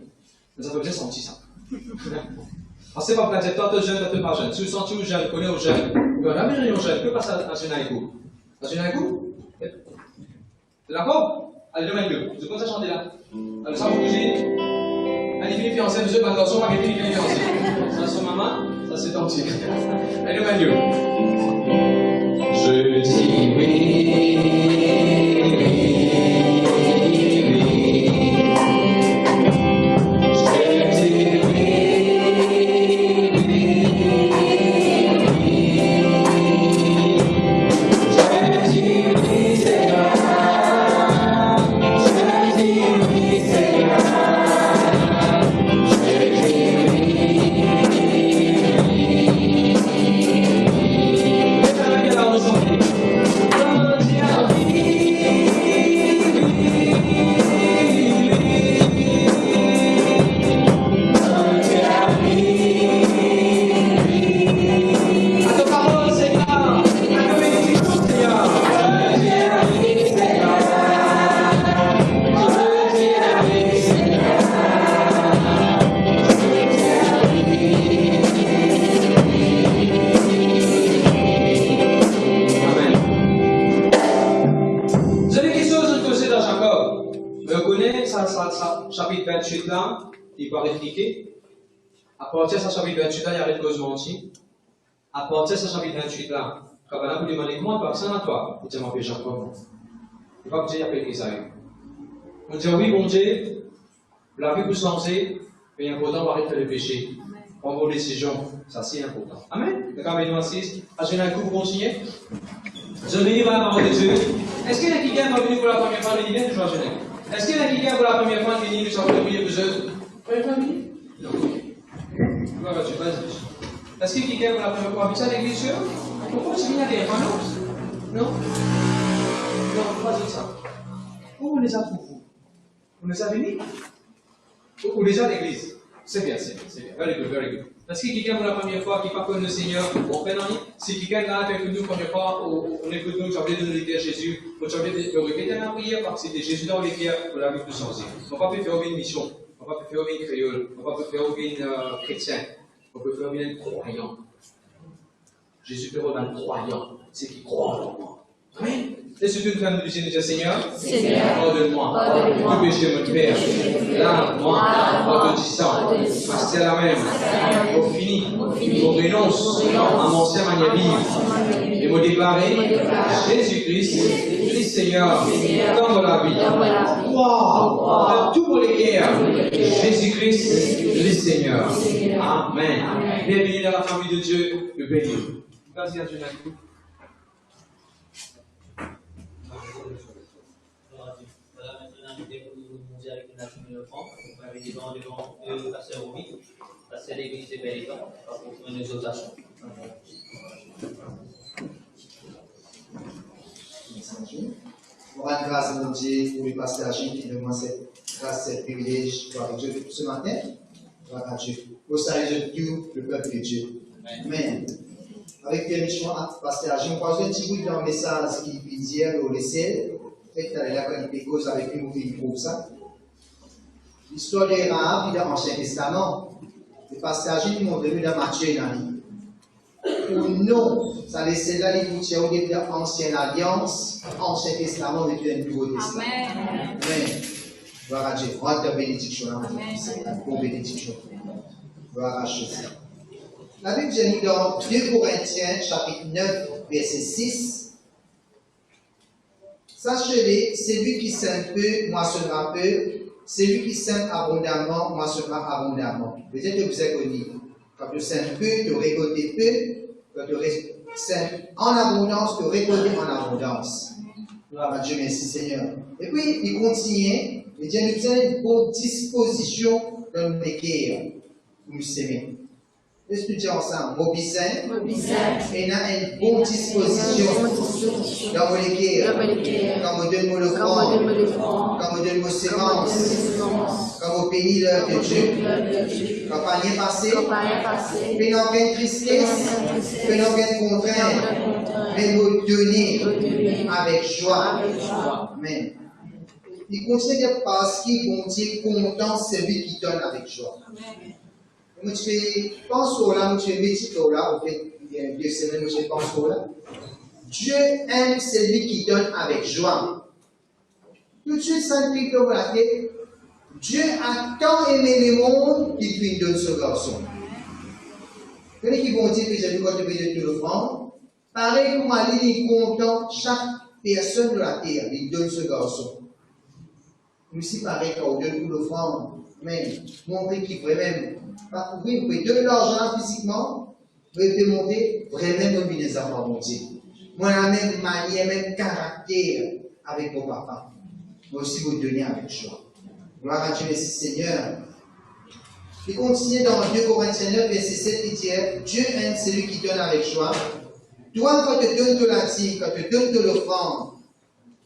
Vous avez bien senti ça. Alors, c'est pas pour dire toi, tu es jeune, toi, tu n'es pas jeune. Si vous sentez aux jeunes, vous connaissez aux jeunes, vous avez la réunion jeune, que passe à Génaïkou? À Génaïkou? C'est d'accord? Allez, demain, vous commencez à chanter là. Alors, ça, vous bougez. Allez, fini fiancé, monsieur, pas attention, pas fini fiancé. Ça, c'est maman, ça, c'est ton petit. Allez, Manu. Je dis oui. Chapitre 28 là, il va répliquer. À partir de ce chapitre 28 là, il y a rien de cause menti. À partir de ce chapitre 28 là, quand on a vous demander comment on va à toi, vous dites m'appelle Jacob. Il va vous dire il appelle Isaïe. On dit oui, bon Dieu, la vie vous changer, mais il est important d'arrêter le péché. Prendre vos décisions, ça c'est important. Amen. Le Caméléon 6, à Génaïkou, vous continuez. Je bénis par la parole de Dieu. Est-ce qu'il y a quelqu'un qui va venir pour la première fois, il vient toujours à Génaïkou? Est-ce qu'il y a quelqu'un pour la première fois qui vient nous sortir de vous? Première fois, non. Est-ce qu'il y a quelqu'un pour la première fois habite à l'église? Pourquoi tu viens à des fois, non? Non? Non, pas dire ça. Où on les a pour vous? On les a venus? Ou les a à l'église? C'est bien, c'est bien. Very good, very good. Est-ce qu'il y a quelqu'un pour la première fois qui n'est pas connu le Seigneur? On fait non? Si quelqu'un là qui écoute nous la première fois, on écoute nous, tu as envie de nous dire Jésus, tu as envie de répéter la prière parce que c'était Jésus dans les pierres pour la vie de changer. On ne peut pas faire une mission, on ne peut pas faire une créole, on ne peut pas faire une chrétien, on peut faire une croyant. Jésus peut rendre un croyant, c'est qui croit en moi. Amen. Et surtout une femme de dire Seigneur, pardonne-moi, tout péché mon Père, lave-moi, en te disant, parce que c'est la même, pour finir, pour renonce à mon ancienne manière vivre, et me déclarer, Jésus-Christ, le Seigneur, dans la vie. Wow! Tout pour les guerres, Jésus-Christ, le Seigneur. Amen. Bienvenue dans la famille de Dieu, le béni. Merci à Dieu. Avec une nation de l'enfant, avec des gens devant pasteur Omi, pasteur l'église de Bélican, pour trouver nos autres actions. On rend grâce à mon Dieu pour le pasteur Agile qui demande cette grâce, cette privilège pour avec Dieu ce matin. Gloire à Dieu. Au salut de Dieu, le peuple de Dieu. Amen. Avec Pierre Michon, pasteur, j'ai posé un petit bout dans le message qu'il dit hier au lycée. Fait que là, quand il cause avec lui, il prouve ça. L'histoire de Rahab, dans l'Ancien Testament. Le pasteur, qui m'ont donné dans Matthieu dans lui. Ou non, ça laisse là les boutiers au début de l'Ancienne Alliance, Ancien Testament, et puis le Nouveau Testament. Amen. Amen. Gloire à Dieu. Rentre de bénédiction. C'est une bonne bénédiction. Gloire à Jésus. La Bible dit dans 2 Corinthiens, chapitre 9, verset 6. Sachez-le, celui qui sème peu, moissonnera peu. Celui qui sème abondamment, moissonnera abondamment. Peut-être que vous êtes connu. Quand tu sèmes peu, tu récoltes peu. Quand tu sèmes en abondance, tu récoltes en abondance. Gloire à Dieu, merci Seigneur. Et puis, il continue. Il dit, nous avons une bonne disposition dans nos cœurs pour nous s'aimer. Est-ce que tu dis ensemble? Mobicin. Et il a une bonne disposition dans nos cœurs. Quand on donne l'offrande, quand on donne nos semences, quand on bénit l'œuvre de Dieu. Quand on n'est passé, mais non qu'une tristesse, mais non qu'une contrainte, mais nous donner avec joie. Amen. Il continue parce qu'il est content celui qui donne avec joie. Moi, je pense au là, moi, je médite au là, au fait, il y a 2 semaines, moi, je pense au là. Dieu aime celui qui donne avec joie. Tout de suite, ça ne peut pas la Dieu a tant aimé le monde qu'il lui donne ce garçon. Vous voyez qui vont dire que j'ai vu quand tu veux de l'offrande. Pareil comme Ali, il est content, chaque personne de la terre, il donne ce garçon. Nous aussi, pareil, quand on donne pour l'offrande, mais montrer qu'il vraiment, pas oui, vous pouvez donner de l'argent physiquement, vous pouvez demander vraiment comme des enfants, mon Dieu. Moi, la même manière, même caractère avec vos papas. Moi aussi, vous donnez avec joie. Gloire à Dieu, merci Seigneur. Il continue dans 2 Corinthiens 9, verset 7, il dit, Dieu aime celui qui donne avec joie. Toi, quand tu donnes de la dîme, quand tu donnes de l'offrande,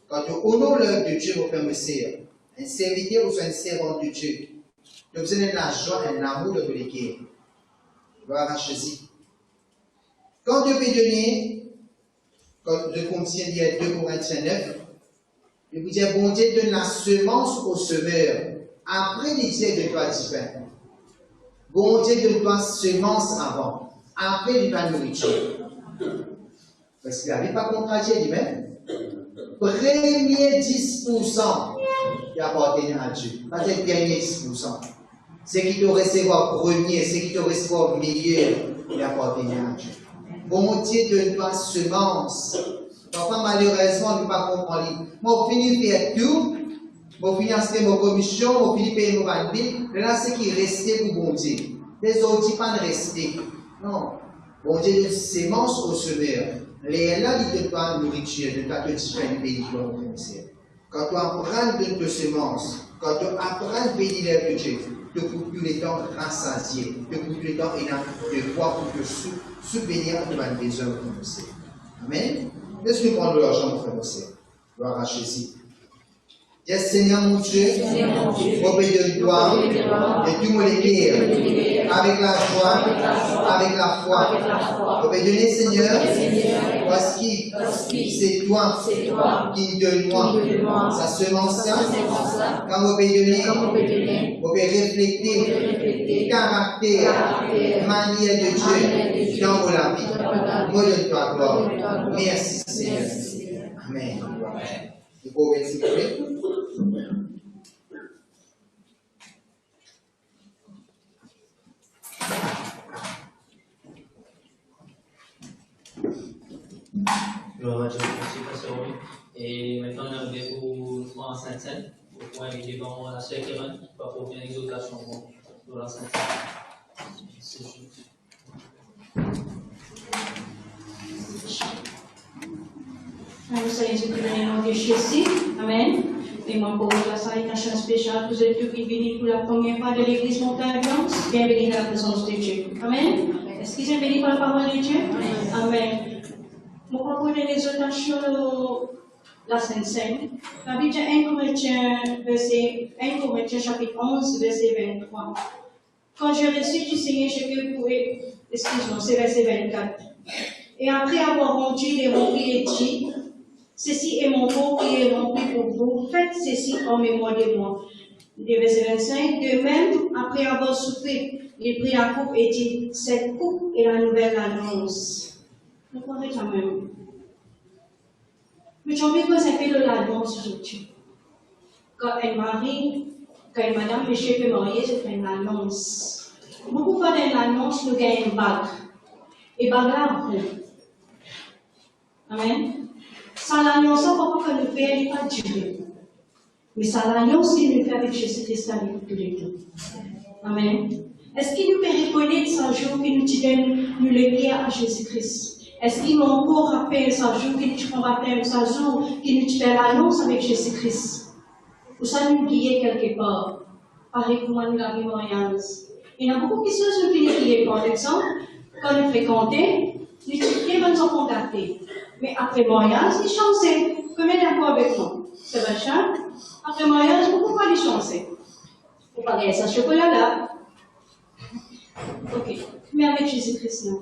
quand tu honores l'œuvre de Dieu, mon frère, monsieur, un serviteur ou un servant de Dieu, tu as besoin de la joie et de l'amour de tous les cœurs. Gloire à Jésus. Quand Dieu peut donner, quand je continue il y a 2 Corinthiens 9, il vous dit, bon Dieu donne la semence au semeur. Après, il dit, de toi du pain. Bon Dieu donne toi semence avant. Après, il va nourriture. Parce qu'il n'avait pas contradié lui-même. Premier 10% qui appartient à Dieu. Pas le dernier 10%. Ce qui te recevoir premier, ce qui te recevoir meilleur, il appartient à Dieu. Bon Dieu donne toi semence. Parfois, malheureusement, on ne peut pas comprendre. Moi, je finis de faire tout. Je finis d'acheter ma commission, je finis de payer mon banque. Là, c'est qui restait pour bon Dieu. Les autres, ils pas de rester. Non. Bon Dieu donne semence au semeur. Les là, il donne pas de nourriture, de ta petite pain de pays, quand tu apprends de tes semences, quand tu apprends de bénir l'œuvre de Dieu, tu ne peux plus les temps rassasier, tu ne peux plus les temps de croire pour que subvenir à tes besoins comme ça. Amen. Laisse-nous prendre l'argent, mon frère, mon sœur. Gloire à Jésus. Dis Seigneur mon Dieu, obéis de toi, de tout mon cœur, avec la joie, avec la foi. Obéis Seigneur, parce que c'est toi qui donne moi sa semence. Quand vous obéis, vous pouvez refléter caractère, manière de Dieu dans vos vie. Moi de toi, gloire. Merci Seigneur. Amen. Vous pouvez s'il vous plaît. Gloire à Dieu, merci Pasteur Romy. Et maintenant, on a oublié pour prendre en Sainte-Seine, pour pouvoir aller devant la sœur Kéman, pour faire une exaltation dans la Sainte-Seine. Nous sommes en nom de Jésus. Amen. Et moi, pour la salutation spéciale, vous êtes tous qui venez pour la première fois de l'église Montagne Blanche. Bienvenue dans la présence de Dieu. Amen. Est-ce qu'ils sont bénis par la parole de Dieu? Amen. Mon propos de l'exhortation de la Sainte-Seine, la Bible 1 Corinthiens chapitre 11, verset 23. Quand j'ai reçu du Seigneur, je peux pouvoir, excuse-moi, c'est verset 24. Et après avoir rendu les remplis et dit, ceci est mon corps qui est rempli pour vous, faites ceci en mémoire de moi. Le verset 25, de même, après avoir soupé, il prit la coupe et dit, cette coupe est la nouvelle annonce. Vous comprenez quand même. Mais j'ai envie de c'est que l'annonce aujourd'hui. Quand un mari, quand une madame, monsieur peut marier, c'est une annonce. Beaucoup de fois, dans l'annonce, nous gagnons une bague. Et bague là, amen. Ça l'annonce, pourquoi que nous faisons, il n'est pas duré. Mais ça l'annonce qu'il nous fait avec Jésus-Christ avec tous les deux. Amen. Est-ce qu'il nous peut reconnaître ce jour qu'il nous donne nous le lier à Jésus-Christ? Est-ce qu'il m'a encore rappelé ce jour qu'il nous baptême, ce jour qu'il nous fait l'annonce avec Jésus-Christ? Ou ça nous guider quelque part? Pareil comme nous l'avons mariage. Il y a beaucoup de choses qui nous guident. Par exemple, quand nous fréquentons, nous sommes contactés. Mais après le mariage, ils changent. Combien d'accord avec moi? C'est vrai, Charles? Après le mariage, beaucoup pas les chancer. Vous parlez de ça chocolat-là. Ok. Mais avec Jésus-Christ, non.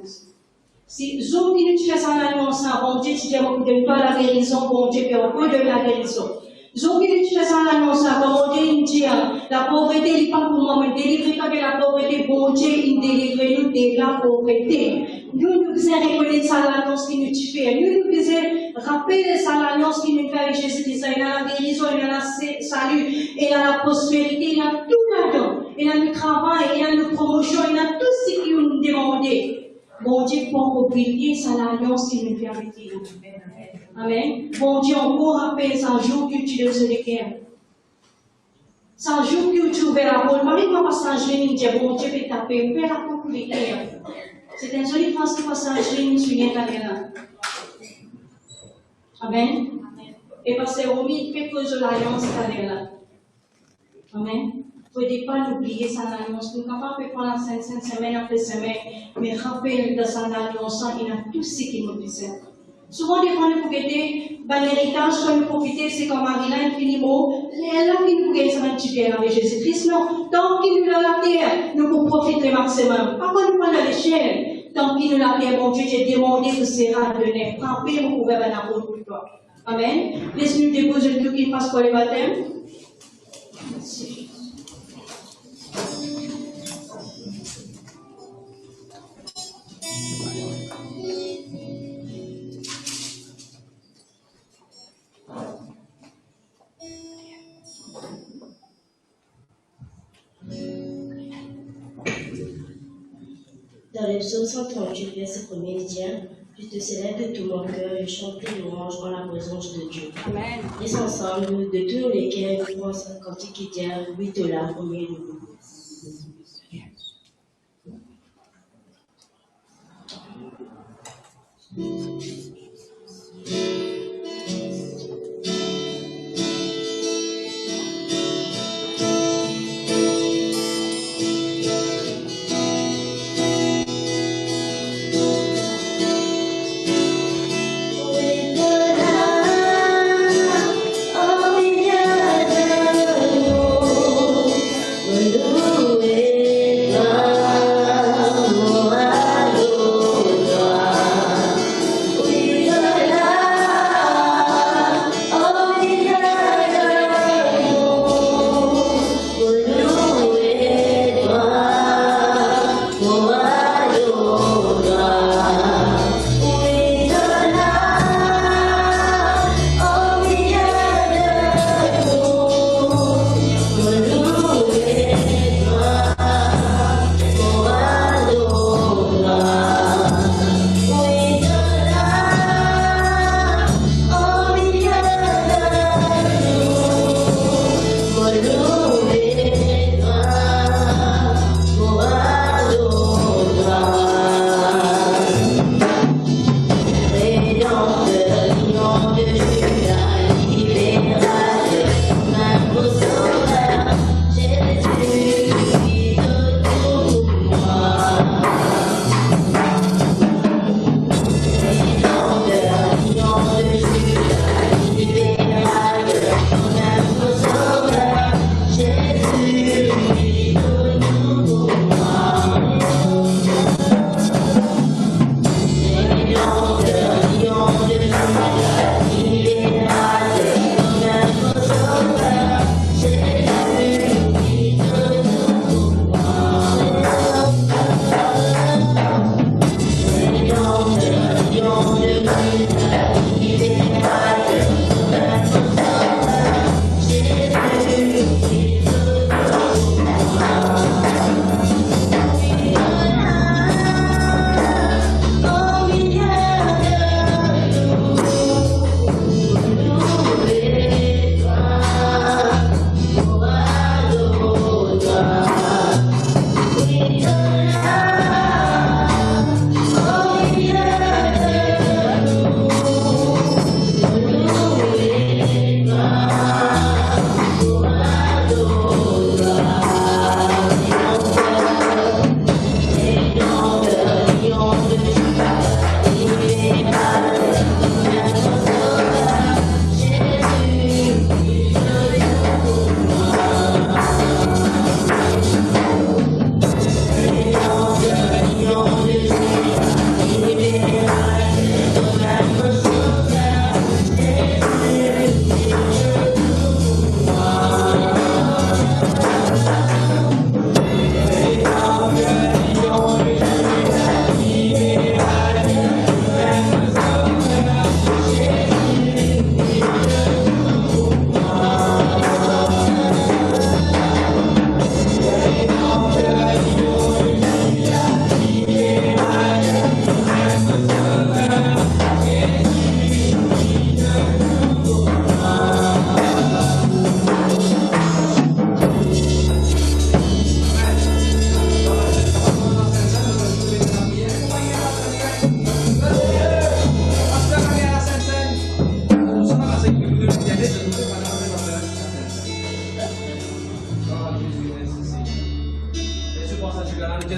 Si Zoom qui nous fait ça en annonce, bon Dieu, tu dis, donne-toi la guérison, bon Dieu, puis on peut donner la guérison. Zoom qui nous fait ça en annonce, bon Dieu, il dit, la pauvreté, il n'est pas pour moi, mais délivre-toi de la pauvreté, bon Dieu, il délivre nous de la pauvreté. Nous faisons reconnaître ça l'annonce qui nous fait. Nous faisons rappeler ça l'annonce qui nous fait avec Jésus-Christ. Il y a la guérison, il y a le salut, il y a la prospérité, il y a tout là-dedans. Il y a le travail, il y a la promotion, il y a tout ce qui nous demande. Bon Dieu, pour oublier ça l'annonce qui nous fait avec nous. Amen. Bon Dieu, encore rappelle ça jour que tu devais le guerre. Ça jour que tu ouvres la porte. Pas même pas passer un dit, bon Dieu peut taper, ouvre la porte pour les guerres. C'est une jolie phrase qui passe à Jésus sur l'Internet. Amen. Et parce que Romy fait que je l'alliance là. Amen. Il ne faut pas l'oublier, ça l'alliance. Nous ne sommes pas capables de prendre la semaine après semaine, mais rappel de ça l'alliance, il y a tout ce qui nous disait. Souvent, des fois, nous pouvons l'héritage, quand nous profitons, c'est comme Marie-là, infiniment. Les là qui nous gagnent, ça va être bien avec Jésus-Christ. Non, tant qu'il nous l'a la terre, nous pouvons profiter le maximum. Pas quand nous prenons à l'échelle. Tant qu'il nous l'a terre, mon Dieu, j'ai demandé que sera donné. Frappez, vous pouvez avoir la route pour toi. Amen. Laisse-nous déposer le tout qui passe pour le baptême. Merci. Dans le psaume 138, verset 1er, il dit, je te célèbre de tout mon cœur et chante tes louanges en la présence de Dieu. Amen. Laisse ensemble, de tous les cœurs, nous pensons un cantique qui dit, oui, de la première de nous. Oh,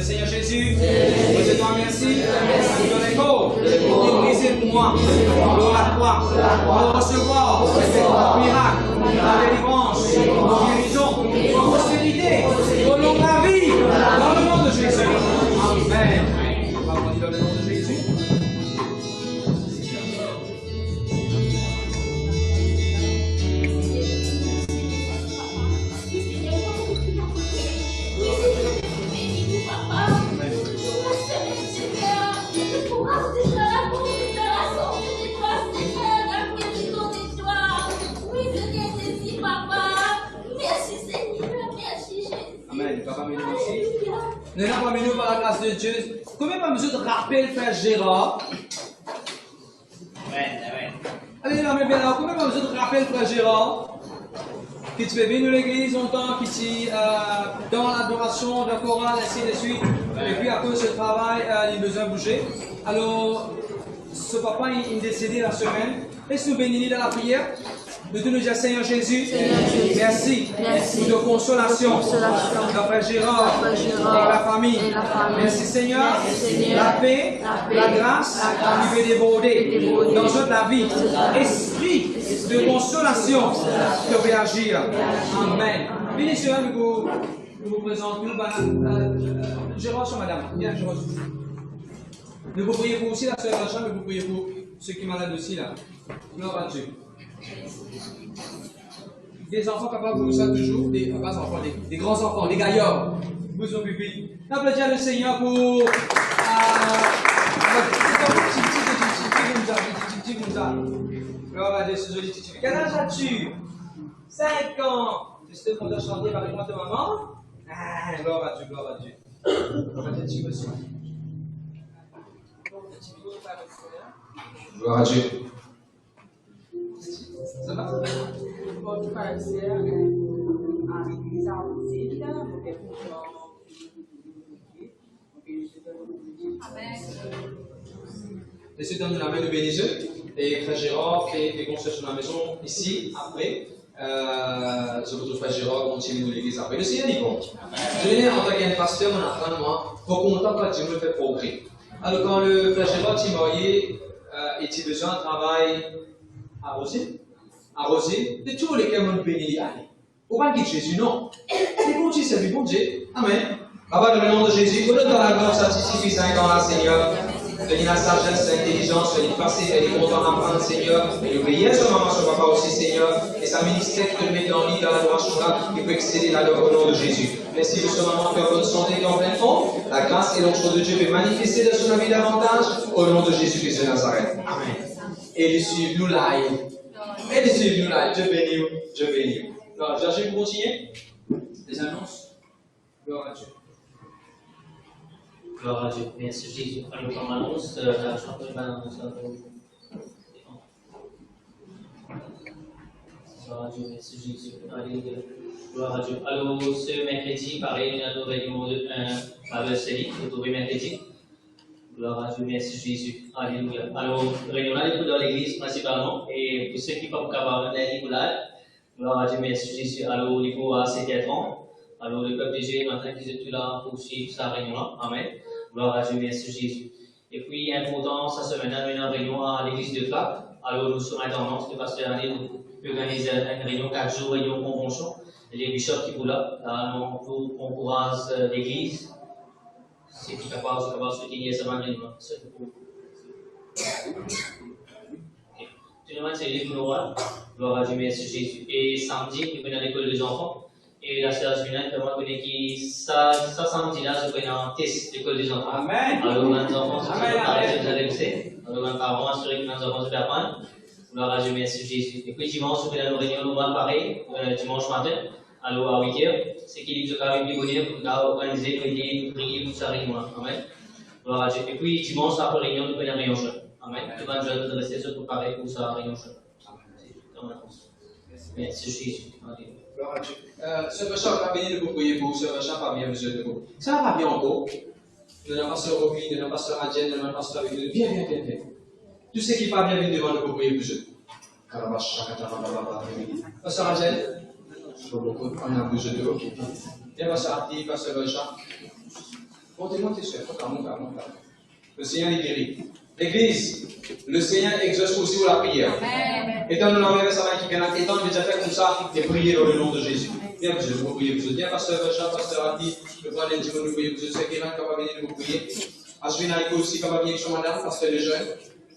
Seigneur Jésus, je te remercie pour les pauvres, pour briser pour moi, pour la croix, pour recevoir le miracle, la délivrance, la guérison, la prospérité, au nom de la vie, dans le nom de Jésus. Amen. Dans le nom de Jésus. Nous sommes parmi nous par la grâce de Dieu. Combien pas besoin de rappeler le frère Gérard? Allez, là, mais bien là, combien pas besoin de rappeler le frère Gérard? Qui te fait venir à l'église longtemps, qui t'y dans l'adoration, la chorale, ainsi de suite. Et puis à cause de ce travail, il a besoin de bouger. Alors, ce papa, il est décédé la semaine. Laisse-nous bénir dans la prière. Nous te nous disons, Seigneur Jésus, merci pour ta consolation, notre frère Gérard et la famille. Merci Seigneur, la paix, la grâce qui peut déborder dans toute la vie. Esprit de consolation qui peut agir. Amen. Bien sûr, nous vous présentons, Gérard sur madame. Bien, Gérard. Nous vous prions pour aussi la sœur Rachel, mais vous priez pour ceux qui sont malades aussi là. Gloire à Dieu. Des enfants capables de ça toujours, des enfants, des grands enfants, des gaillards, vous occupez. Applaudissez le Seigneur pour Gloire à Dieu, ce joli petit. Quel âge as-tu? 5 ans. Tu sais qu'on doit chanter avec moi de maman? Ah, gloire à Dieu, gloire à Dieu. Gloire à Dieu. Ça va? Votre frère et sœur à l'église à Rousille, Laissez donner la main de bénédiction. Et frère Gérard fait des concerts sur la maison ici, après. Ce votre frère Gérard continue de l'église après. Le Seigneur dit bon. Je venais en tant qu'un pasteur, mon enfant, moi, pour content quand Dieu me fait progrès. Alors, quand le frère Gérard s'est marié, il a besoin de travail arrosé, de tous lesquels on bénit. Au pas quitter Jésus, non. C'est bon Dieu, c'est du bon Dieu. Amen. Papa, dans le nom de Jésus, donne dans la grâce satisfaisante dans la Seigneur. Donne la sagesse, l'intelligence, les passer, les contents d'apprendre, Seigneur. Et obéir sur maman, sur papa aussi, Seigneur. Et sa ministère qui te met dans l'île, dans la droite là, qui peut excéder là au nom de Jésus. Merci de ce maman qui a bonne santé et en pleine forme. La grâce et l'onction de Dieu peut manifester dans son vie davantage. Au nom de Jésus-Christ de Nazareth. Amen. Et les suivre nous live. Et les suivre nous live. Dieu bénit, Dieu bénit. Alors, je vais continuer. Les annonces. Gloire à Dieu. Gloire à Dieu. Merci Jésus. Alors, comme annonce, la chanteuse va annoncer un peu. Gloire à Dieu. Merci Jésus. Alléluia. Gloire à Dieu. Alors, ce mercredi, pareil, on a nos réunions de Faveur Céline, retrouvé mercredi. Gloire à Dieu. Merci Jésus. Alléluia. Alors, réunion là, dans l'église principalement. Et pour ceux qui ne peuvent pas avoir un église, Gloire à Dieu, merci Jésus. Alors, du coup, c'est 4 ans. Alors, le peuple de Dieu, maintenant qu'ils sont tous là pour suivre sa réunion-là. Amen. Gloire à Dieu, merci Jésus. Et puis, important, ça se mène à une réunion à l'église de Clap. Alors, nous sommes en tendance, le pasteur Annie peut organiser une réunion 4 jours, réunion convention. Et les bishops qui sont là, nous encourageons l'église. C'est qui est capable de soutenir cette réunion. Tout le monde, c'est les Noël. Gloire à Dieu, merci Jésus. Et samedi, nous venons à l'école des enfants. Et la sœur Julien, comment connaît qui, ça samedi-là, je connais un test l'école des enfants. Amen. Alors, les enfants, c'est pareil, vous allez le faire. Alors, les parents, assurez que les enfants se apprennent. Gloire à Dieu, merci Jésus. Et puis, dimanche, nous venons à une réunion normale pareil, dimanche matin. Alors, à 8h, c'est qu'il y a une venir pour organiser, prier pour sa réunion. Amen. Gloire à Dieu. Et puis, dimanche, après réunion, nous venons à réunion jeune. Amen. Tout le monde doit rester se préparer pour sa réunion jeune. Merci Jésus. Gloire à Dieu. Ce Richard va venir de vous prier pour, ce Richard va bien besoin de vous. Ça va bien encore. Nous n'avons pas ce Roby, nous n'avons pas ce Adjen, nous n'avons pas ce avec nous. Viens. Tout ce qui va bien venir devant nous pour prier pour eux. Pasteur Adjen, on a besoin de vous. Viens, Pasteur Ati, Pasteur Richard. Montez, soeur. Monte. Le Seigneur est guéri. L'Église, le Seigneur exauce aussi la prière. Étant-nous l'envers sa main qui vient à étant déjà fait comme ça, et prier dans le nom de Jésus. Bien, je vous prier pour vous. Bien, Pasteur Richard, Pasteur Ati, le grand Dieu, nous prier pour vous. Ceux qui sont capables de venir vous prier. Ashwin Aiko aussi capable de venir sur madame, Pasteur de jeunes.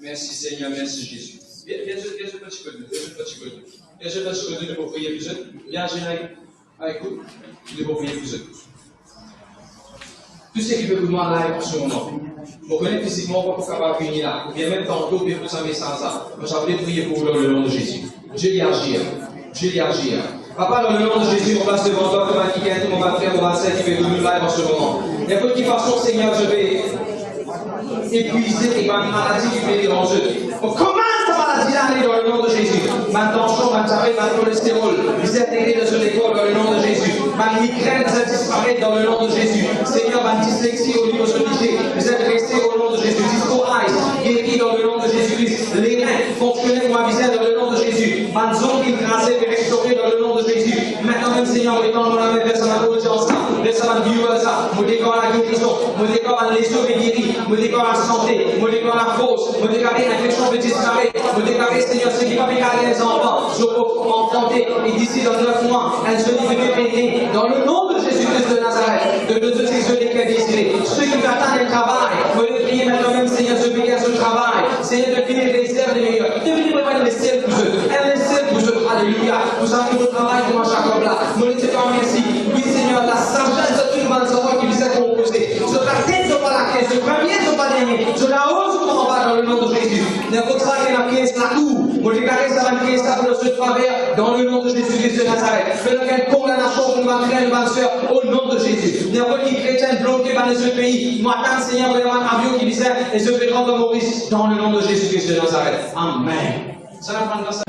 Merci Seigneur, merci Jésus. Viens, je petit peu de vous prier pour vous. Viens, Ashwin Aiko, de vous prier pour vous. Tout ce qui peut vous demander là en ce moment. Vous connaissez physiquement pas pour capable venir là. Ou bien même tantôt, bien pour s'amener sans ça. Moi, j'avais prier pour vous dans le nom de Jésus. Dieu y agir. Papa, dans le nom de Jésus, on passe devant toi, comme un qui mon frère, mon frère qui fait nous là en ce moment. N'importe quelle façon, Seigneur, je vais épuiser et ma maladie qui fait déranger. On commence ta maladie à aller dans le nom de Jésus. Ma tension, ma diabète, ma cholestérol, vous êtes intégrés sur l'école dans le nom de Jésus. Ma migraine, vous êtes disparaître dans le nom de Jésus. Seigneur, ma dyslexie au niveau solitaire, vous êtes restés au nom de Jésus. Disco eyes, guéri dans le nom de Jésus-Christ. Les reins fonctionnent pour ma visée dans le nom de Jésus. Ma zone écrasée et restaurée dans le nom de Jésus. Maintenant même, Seigneur, étant dans la main, verse ma conscience, verse ma vieuse, me déclare la guérison, me déclare les sauves et guéris, me déclare la santé, me déclare la force, me déclare l'infection de disparaître, me déclare, Seigneur, ce qui va regarder les enfants, je peux enfanter, et d'ici dans 9 mois, elles se livrent péter, dans le nom de Jésus-Christ de Nazareth, de Dieu lesquels désirés, ceux qui t'attendent le travail, me les prier maintenant même, Seigneur, je prie à ce travail, Seigneur, de finir les airs des meilleurs, de venir préparer les ciels pour eux, alléluia, vous avez votre travail pour Jacob là, me laissez pas merci, oui Seigneur, la sagesse de tout le monde, qui vous est composé, je la tête pas la caisse, je premier, je pas dernier, je la hausse pour en bas dans le nom de Jésus, n'importe ça qui est la pièce, la tour, me déclarer ça la pièce, ça pour ce travers, dans le nom de Jésus-Christ de Nazareth, fais-le quelle condamnation pour ma frère et ma soeur, au nom de Jésus, n'importe qui chrétien bloqué par ce pays, m'attend Seigneur, vraiment un avion qui visait, et se fait rendre Maurice, dans le nom de Jésus-Christ de Nazareth, Amen. Ça va prendre ça.